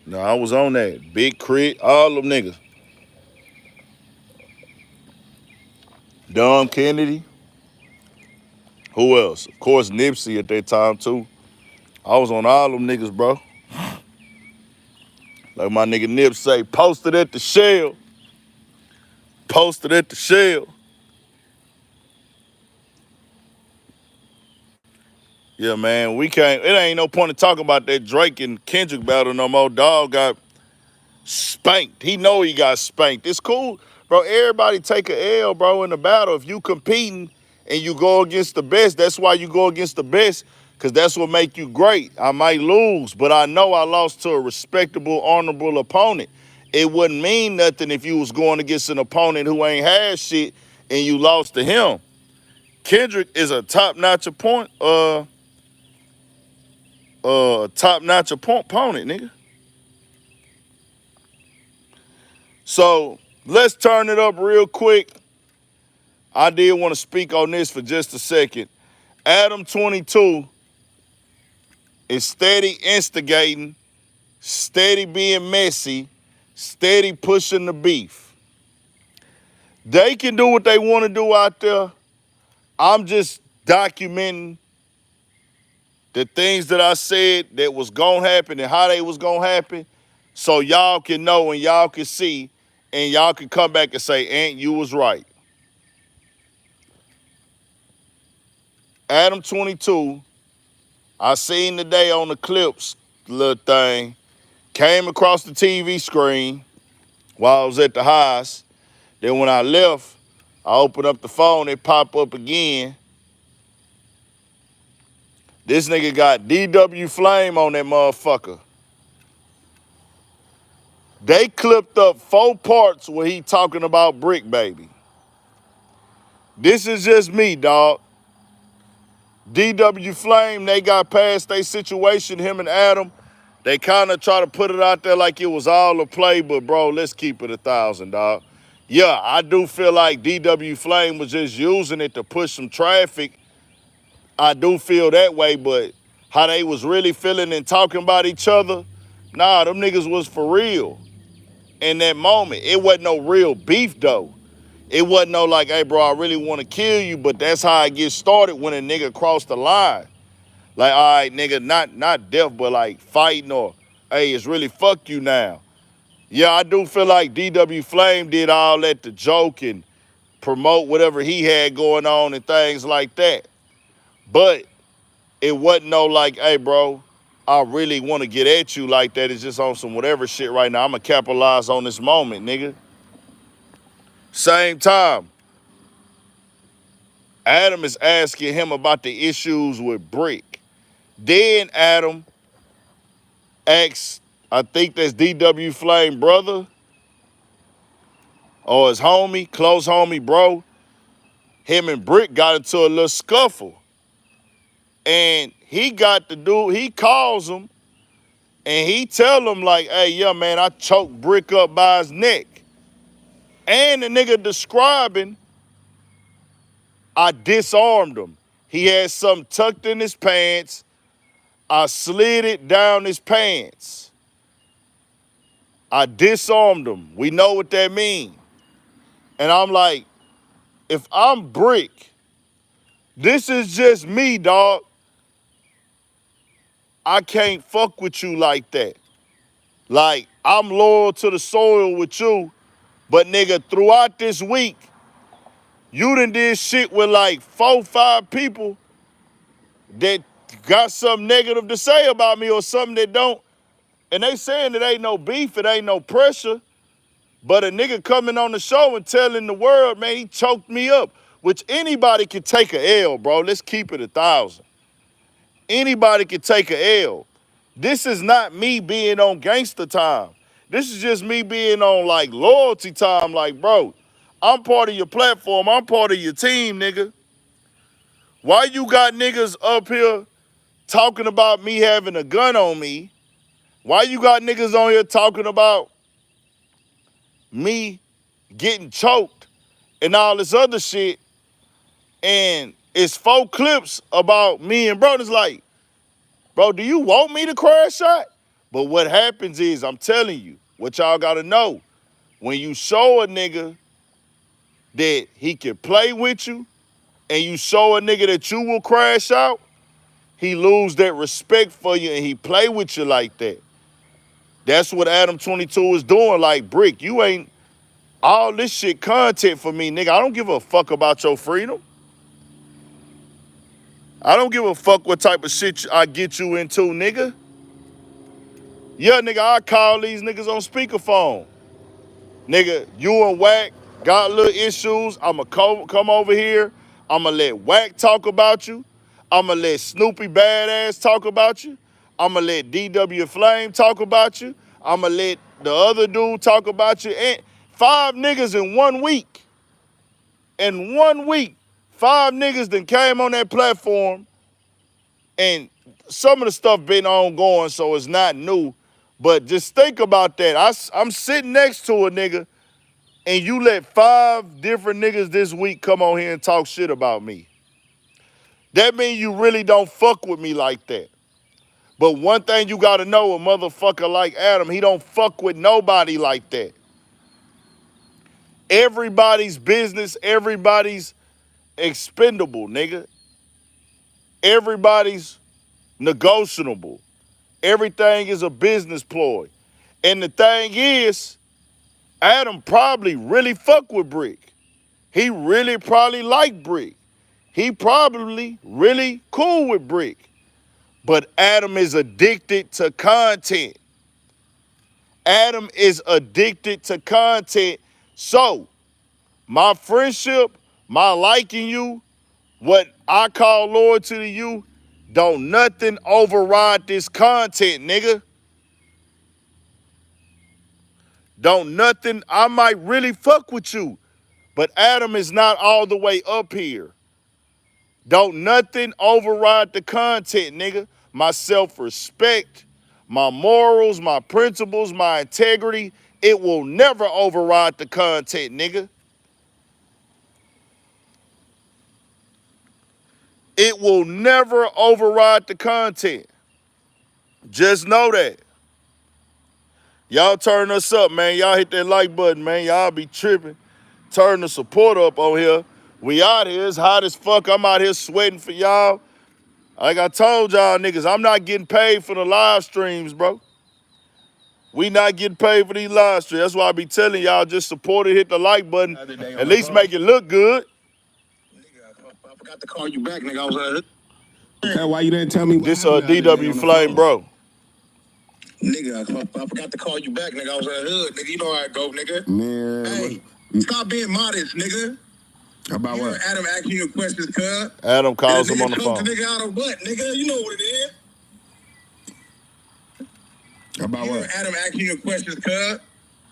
No, I was on that. Big Crit, all them niggas. Dom Kennedy. Who else? Of course, Nipsey at that time, too. I was on all them niggas, bro. Like my nigga Nip say, posted at the Shell. Posted at the Shell. Yeah, man, we can't, it ain't no point in talking about that Drake and Kendrick battle no more. Dog got spanked. He know he got spanked. It's cool. Bro, everybody take a L, bro, in the battle. If you competing and you go against the best, that's why you go against the best, because that's what make you great. I might lose, but I know I lost to a respectable, honorable opponent. It wouldn't mean nothing if you was going against an opponent who ain't had shit and you lost to him. Kendrick is a top-notch opponent, top-notch opponent, nigga. So let's turn it up real quick. I did want to speak on this for just a second. Adam22 is steady instigating, steady being messy, steady pushing the beef. They can do what they want to do out there. I'm just documenting the things that I said that was going to happen and how they was going to happen, so y'all can know and y'all can see and y'all can come back and say, Aunt, you was right. Adam22, I seen today on the clips, little thing, came across the TV screen while I was at the house. Then when I left, I opened up the phone, it popped up again. This nigga got DW Flame on that motherfucker. They clipped up 4 parts where he talking about Brick Baby. This is just me, dog. DW Flame, they got past their situation, him and Adam. They kind of try to put it out there like it was all a play, but bro, let's keep it 1,000, dog. Yeah, I do feel like DW Flame was just using it to push some traffic. I do feel that way, but how they was really feeling and talking about each other, nah, them niggas was for real in that moment. It wasn't no real beef, though. It wasn't no like, hey, bro, I really want to kill you, but that's how it gets started when a nigga crossed the line. Like, all right, nigga, not death, but like fighting or, hey, it's really fuck you now. Yeah, I do feel like DW Flame did all that to joke and promote whatever he had going on and things like that. But it wasn't no like, hey, bro, I really want to get at you like that. It's just on some whatever shit right now. I'm going to capitalize on this moment, nigga. Same time, Adam is asking him about the issues with Brick. Then Adam asks, I think that's DW Flame brother or his homie, close homie, bro. Him and Brick got into a little scuffle. And he got the dude, he calls him and he tell him like, hey, yeah, man, I choked Brick up by his neck. And the nigga describing, I disarmed him. He had something tucked in his pants. I slid it down his pants. I disarmed him. We know what that means. And I'm like, if I'm Brick, this is just me, dog. I can't fuck with you like that. Like, I'm loyal to the soil with you, but nigga, throughout this week, you done did shit with like 4, 5 people that got something negative to say about me or something that don't. And they saying it ain't no beef, it ain't no pressure. But a nigga coming on the show and telling the world, man, he choked me up. Which anybody can take a L, bro. Let's keep it 1,000. Anybody can take a L. This is not me being on gangster time. This is just me being on like loyalty time. Like, bro, I'm part of your platform. I'm part of your team, nigga. Why you got niggas up here talking about me having a gun on me? Why you got niggas on here talking about me getting choked and all this other shit? And it's 4 clips about me and bro. It's like, bro, do you want me to crash out? But what happens is, I'm telling you, what y'all gotta know, when you show a nigga that he can play with you and you show a nigga that you will crash out, he lose that respect for you and he play with you like that. That's what Adam22 is doing. Like, Brick, you ain't all this shit content for me, nigga. I don't give a fuck about your freedom. I don't give a fuck what type of shit I get you into, nigga. Yeah, nigga, I call these niggas on speakerphone. Nigga, you and Wack got little issues, I'ma come over here. I'ma let Wack talk about you. I'ma let Snoopy Badass talk about you. I'ma let DW Flame talk about you. I'ma let the other dude talk about you. And 5 niggas in 1 week. In 1 week, 5 niggas that came on that platform, and some of the stuff been ongoing, so it's not new. But just think about that. I'm sitting next to a nigga, and you let 5 different niggas this week come on here and talk shit about me. That means you really don't fuck with me like that. But one thing you gotta know, a motherfucker like Adam, he don't fuck with nobody like that. Everybody's business, everybody's expendable, nigga. Everybody's negotiable. Everything is a business ploy. And the thing is, Adam probably really fuck with Brick. He really probably like Brick. He probably really cool with Brick. But Adam is addicted to content. Adam is addicted to content. So, my friendship, my liking you, what I call loyalty to you, don't nothing override this content, nigga. Don't nothing, I might really fuck with you, but Adam is not all the way up here. Don't nothing override the content, nigga. My self-respect, my morals, my principles, my integrity, it will never override the content, nigga. It will never override the content. Just know that. Y'all turn us up, man. Y'all hit that like button, man. Y'all be tripping. Turn the support up on here. We out here. It's hot as fuck. I'm out here sweating for y'all. Like I told y'all niggas, I'm not getting paid for the live streams, bro. We not getting paid for these live streams. That's why I be telling y'all, just support it, hit the like button. At least make it look good. I forgot to call you back, nigga. I was okay, why you didn't tell me? This DW Flame, bro. Nigga, I forgot to call you back, nigga. I was at the hood, nigga. You know how I go, nigga. Man. Hey, stop being modest, nigga. About what? Adam asking you questions, cuz. Adam calls him on the phone. The nigga out of what, nigga? You know what it is. About what? Adam asking you questions, cuz.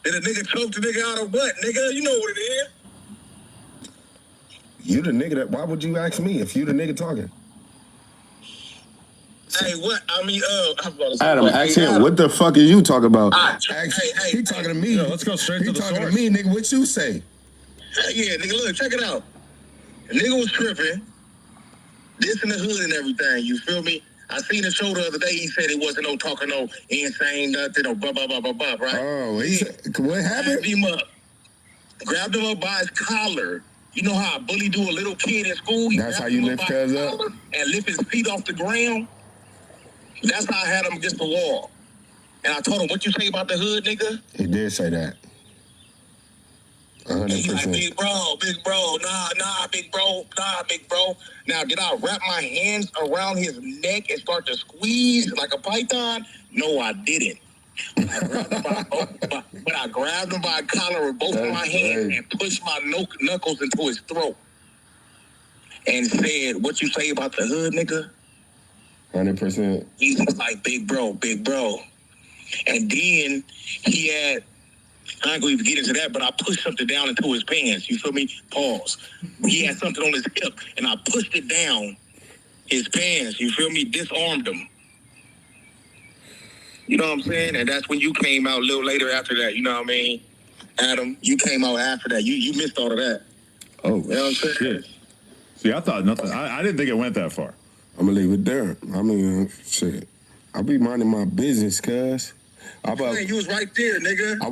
Did a nigga choke the nigga out of what, nigga? You know what it is. You the nigga that, why would you ask me if you the nigga talking? Hey, what? I mean, Adam, ask him, what the fuck is you talking about? He talking to me. Let's go straight to the source. He talking to me, nigga, what you say? Yeah, nigga, look, check it out. The nigga was tripping. This in the hood and everything, you feel me? I seen the show the other day, he said it wasn't no talking, no, he ain't saying nothing, no blah, blah, blah, blah, blah, right? Oh, what happened? Grabbed him up by his collar. You know how a bully do a little kid in school? That's how you lift cuz up? And lift his feet off the ground? That's how I had him against the wall. And I told him, what you say about the hood, nigga? He did say that. 100%. He's like, big bro, nah, big bro. Now, did I wrap my hands around his neck and start to squeeze like a python? No, I didn't. But I grabbed him by a collar with both of my hands and pushed my knuckles into his throat. And said, what you say about the hood, nigga? 100%. He's just like, big bro. And then he had, I ain't going to get into that, but I pushed something down into his pants. You feel me? Pause. He had something on his hip, and I pushed it down his pants. You feel me? Disarmed him. You know what I'm saying? And that's when you came out a little later after that. You know what I mean? Adam, you came out after that. You missed all of that. Oh, you know what I'm saying? Shit. See, I thought nothing. I didn't think it went that far. I'm going to leave it there. I mean, shit. I be minding my business, cuz. You was right there, nigga. I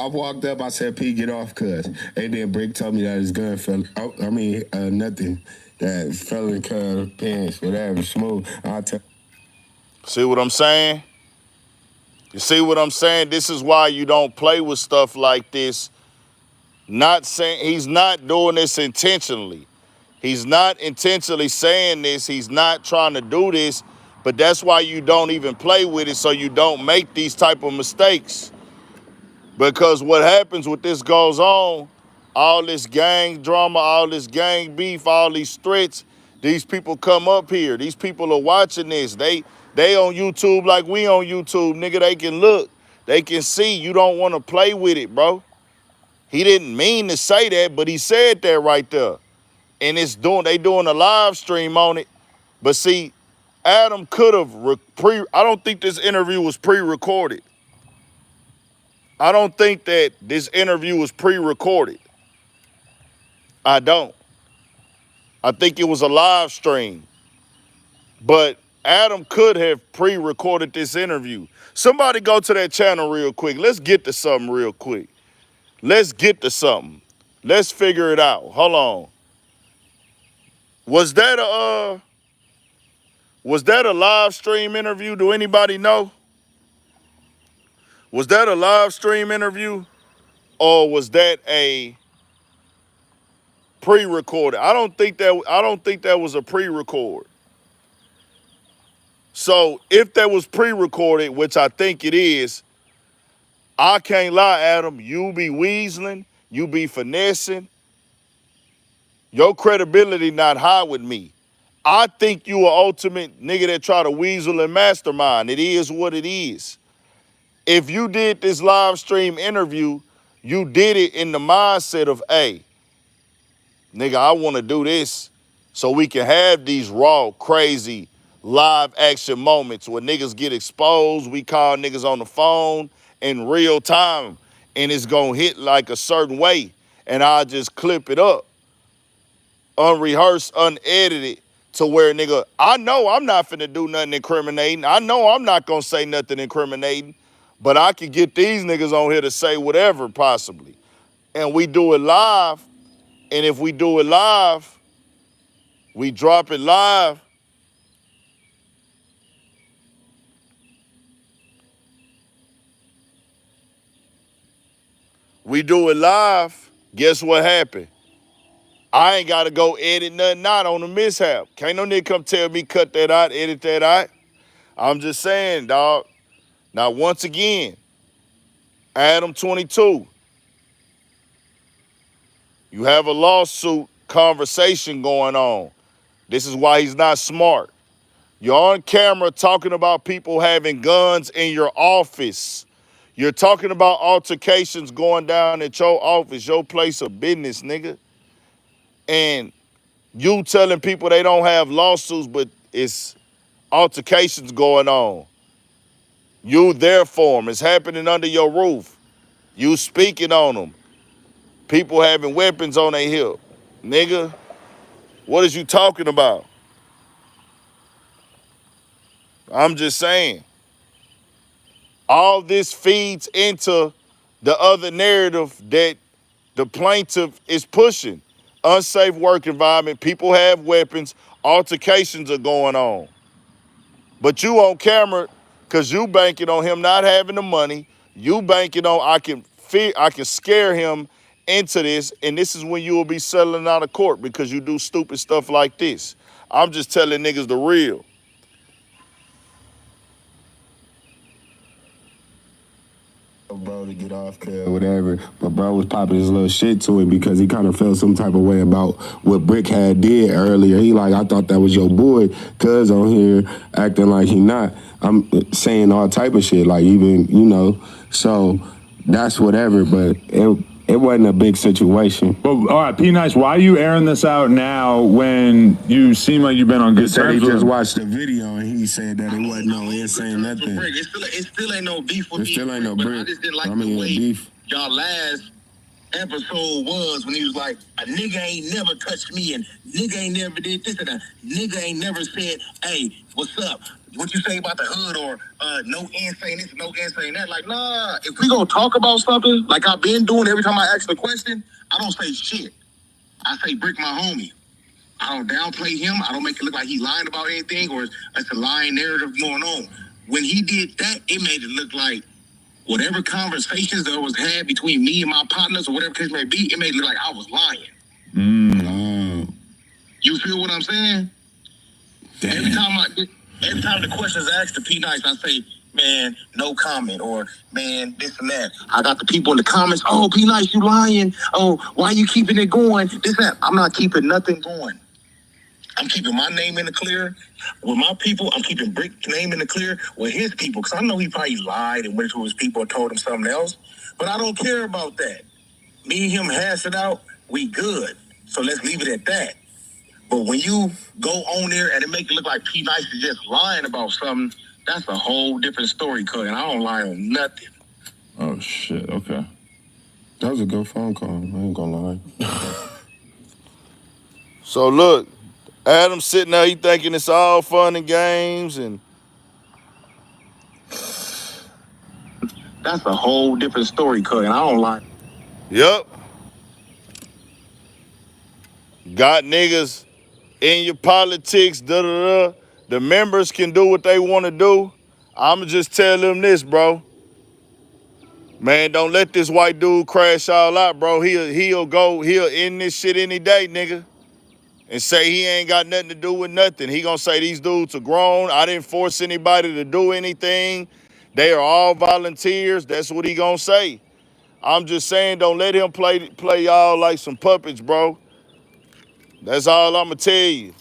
walked up, I said, P, get off, cuz. And then Brick told me that his gun fell, nothing. That fell in cuz pants, whatever, smooth. See what I'm saying? You see what I'm saying? This is why you don't play with stuff like this. Not saying, he's not doing this intentionally. He's not intentionally saying this. He's not trying to do this. But that's why you don't even play with it, so you don't make these type of mistakes. Because what happens when this goes on, all this gang drama, all this gang beef, all these threats, these people come up here. These people are watching this. They on YouTube like we on YouTube, nigga. They can look. They can see. You don't want to play with it, bro. He didn't mean to say that, but he said that right there. And they doing a live stream on it. But see, Adam could have I don't think this interview was pre-recorded. I don't think that this interview was pre-recorded. I don't. I think it was a live stream. But Adam could have pre-recorded this interview. Somebody go to that channel real quick. Let's get to something real quick. Let's get to something. Let's figure it out. Hold on. Was that a live stream interview? Do anybody know? Was that a live stream interview? Or was that a pre-recorded? I don't think that was a pre-record. So if that was pre-recorded, which I think it is, I can't lie, Adam. You be weaseling, you be finessing. Your credibility not high with me. I think you an ultimate nigga that try to weasel and mastermind. It is what it is. If you did this live stream interview, you did it in the mindset of, hey, nigga, I want to do this so we can have these raw, crazy, live action moments where niggas get exposed. We call niggas on the phone in real time, and it's gonna hit like a certain way, and I'll just clip it up, unrehearsed, unedited, to where, nigga, I know I'm not finna do nothing incriminating. I know I'm not gonna say nothing incriminating, but I can get these niggas on here to say whatever possibly. And we do it live, and if we do it live, we drop it live, guess what happened? I ain't got to go edit nothing out on the mishap. Can't no nigga come tell me cut that out, edit that out. I'm just saying, dog. Now, once again, Adam22, you have a lawsuit conversation going on. This is why he's not smart. You're on camera talking about people having guns in your office. You're talking about altercations going down at your office, your place of business, nigga. And you telling people they don't have lawsuits, but it's altercations going on. You there for them. It's happening under your roof. You speaking on them. People having weapons on their hip. Nigga, what is you talking about? I'm just saying. All this feeds into the other narrative that the plaintiff is pushing. Unsafe work environment, people have weapons, altercations are going on. But you on camera, because you banking on him not having the money, you banking on I can scare him into this, and this is when you will be settling out of court because you do stupid stuff like this. I'm just telling niggas the real. Bro to get off or whatever, but bro was popping his little shit to it because he kind of felt some type of way about what Brick had did earlier. He like, I thought that was your boy, cuz on here acting like he not. I'm saying all type of shit, like even, you know, so that's whatever, but it wasn't a big situation. Well, all right, P. Nice, why are you airing this out now when you seem like you've been on good terms? He just watched the video and he said that it wasn't no insane nothing. It still ain't no beef with me. It still ain't no but brick. I just didn't like the way beef. y'all last episode was when he was like, a nigga ain't never touched me and nigga ain't never did this and a nigga ain't never said, hey, what's up? What you say about the hood or no end saying this, no end saying that. Like, nah, if we gonna talk about something like I've been doing every time I ask the question, I don't say shit. I say Brick my homie. I don't downplay him. I don't make it look like he lying about anything or it's a lying narrative going on. When he did that, it made it look like whatever conversations that was had between me and my partners or whatever case may be, it made it look like I was lying. You feel what I'm saying? Damn. Every time the question is asked to P Nice, I say, man, no comment, or man, this and that. I got the people in the comments, oh, be nice, you lying. Oh, why you keeping it going? This, that. I'm not keeping nothing going. I'm keeping my name in the clear with my people. I'm keeping Brick's name in the clear with his people, because I know he probably lied and went to his people and told him something else. But I don't care about that. Me and him hash it out. We good. So let's leave it at that. But when you go on there and it make it look like P Nice is just lying about something, that's a whole different story, cuz. And I don't lie on nothing. Oh, shit. Okay. That was a good phone call. I ain't gonna lie. So look, Adam's sitting there, he thinking it's all fun and games, and that's a whole different story, cuz. And I don't lie. yep. Got niggas in your politics, da-da-da. The members can do what they want to do. I'ma just tell them this, bro. Man, don't let this white dude crash all out, bro. He'll end this shit any day, nigga. And say he ain't got nothing to do with nothing. He gonna say these dudes are grown. I didn't force anybody to do anything. They are all volunteers. That's what he gonna say. I'm just saying, don't let him play y'all like some puppets, bro. That's all I'ma tell you.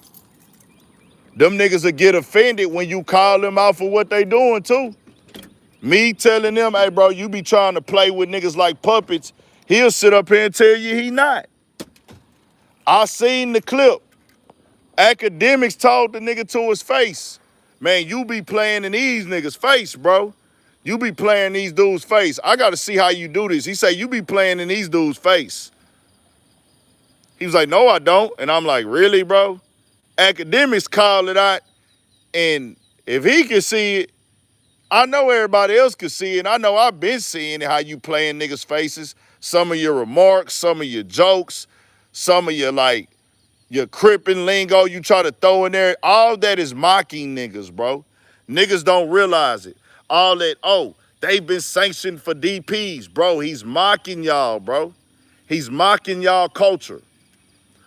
Them niggas will get offended when you call them out for what they doing too. Me telling them, hey bro, you be trying to play with niggas like puppets, he'll sit up here and tell you he not. I seen the clip. Academics told the nigga to his face, man, you be playing in these niggas' face, bro. You be playing these dudes' face. I gotta see how you do this. He say, you be playing in these dudes' face. He was like, no, I don't. And I'm like, really, bro? Academics call it out, and if he can see it, I know everybody else can see it. I know I've been seeing it, how you playing niggas' faces. Some of your remarks, some of your jokes, some of your your crippin' lingo you try to throw in there. All that is mocking niggas, bro. Niggas don't realize it. All that, oh, they've been sanctioned for DPs. Bro, he's mocking y'all, bro. He's mocking y'all culture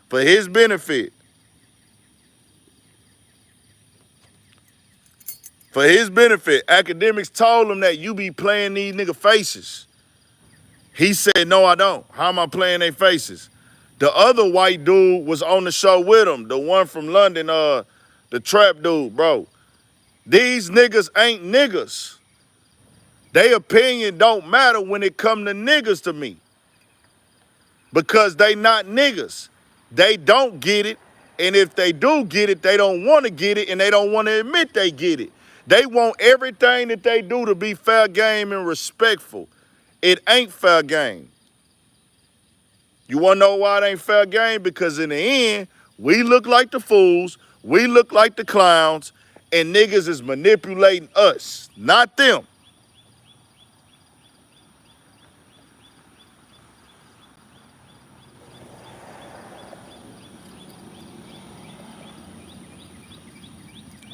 for his benefit. For his benefit, academics told him that you be playing these nigga faces. He said, no, I don't. How am I playing their faces? The other white dude was on the show with him, the one from London, the trap dude, bro. These niggas ain't niggas. Their opinion don't matter when it come to niggas to me. Because they not niggas. They don't get it. And if they do get it, they don't want to get it, and they don't want to admit they get it. They want everything that they do to be fair game and respectful. It ain't fair game. You want to know why it ain't fair game? Because in the end, we look like the fools, we look like the clowns, and niggas is manipulating us, not them.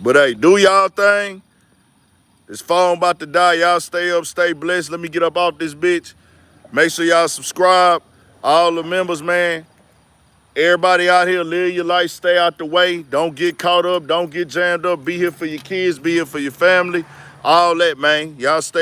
But hey, do y'all thing. This phone about to die. Y'all stay up, stay blessed. Let me get up off this bitch. Make sure y'all subscribe. All the members, man. Everybody out here, live your life, stay out the way. Don't get caught up, don't get jammed up. Be here for your kids, be here for your family. All that, man. Y'all stay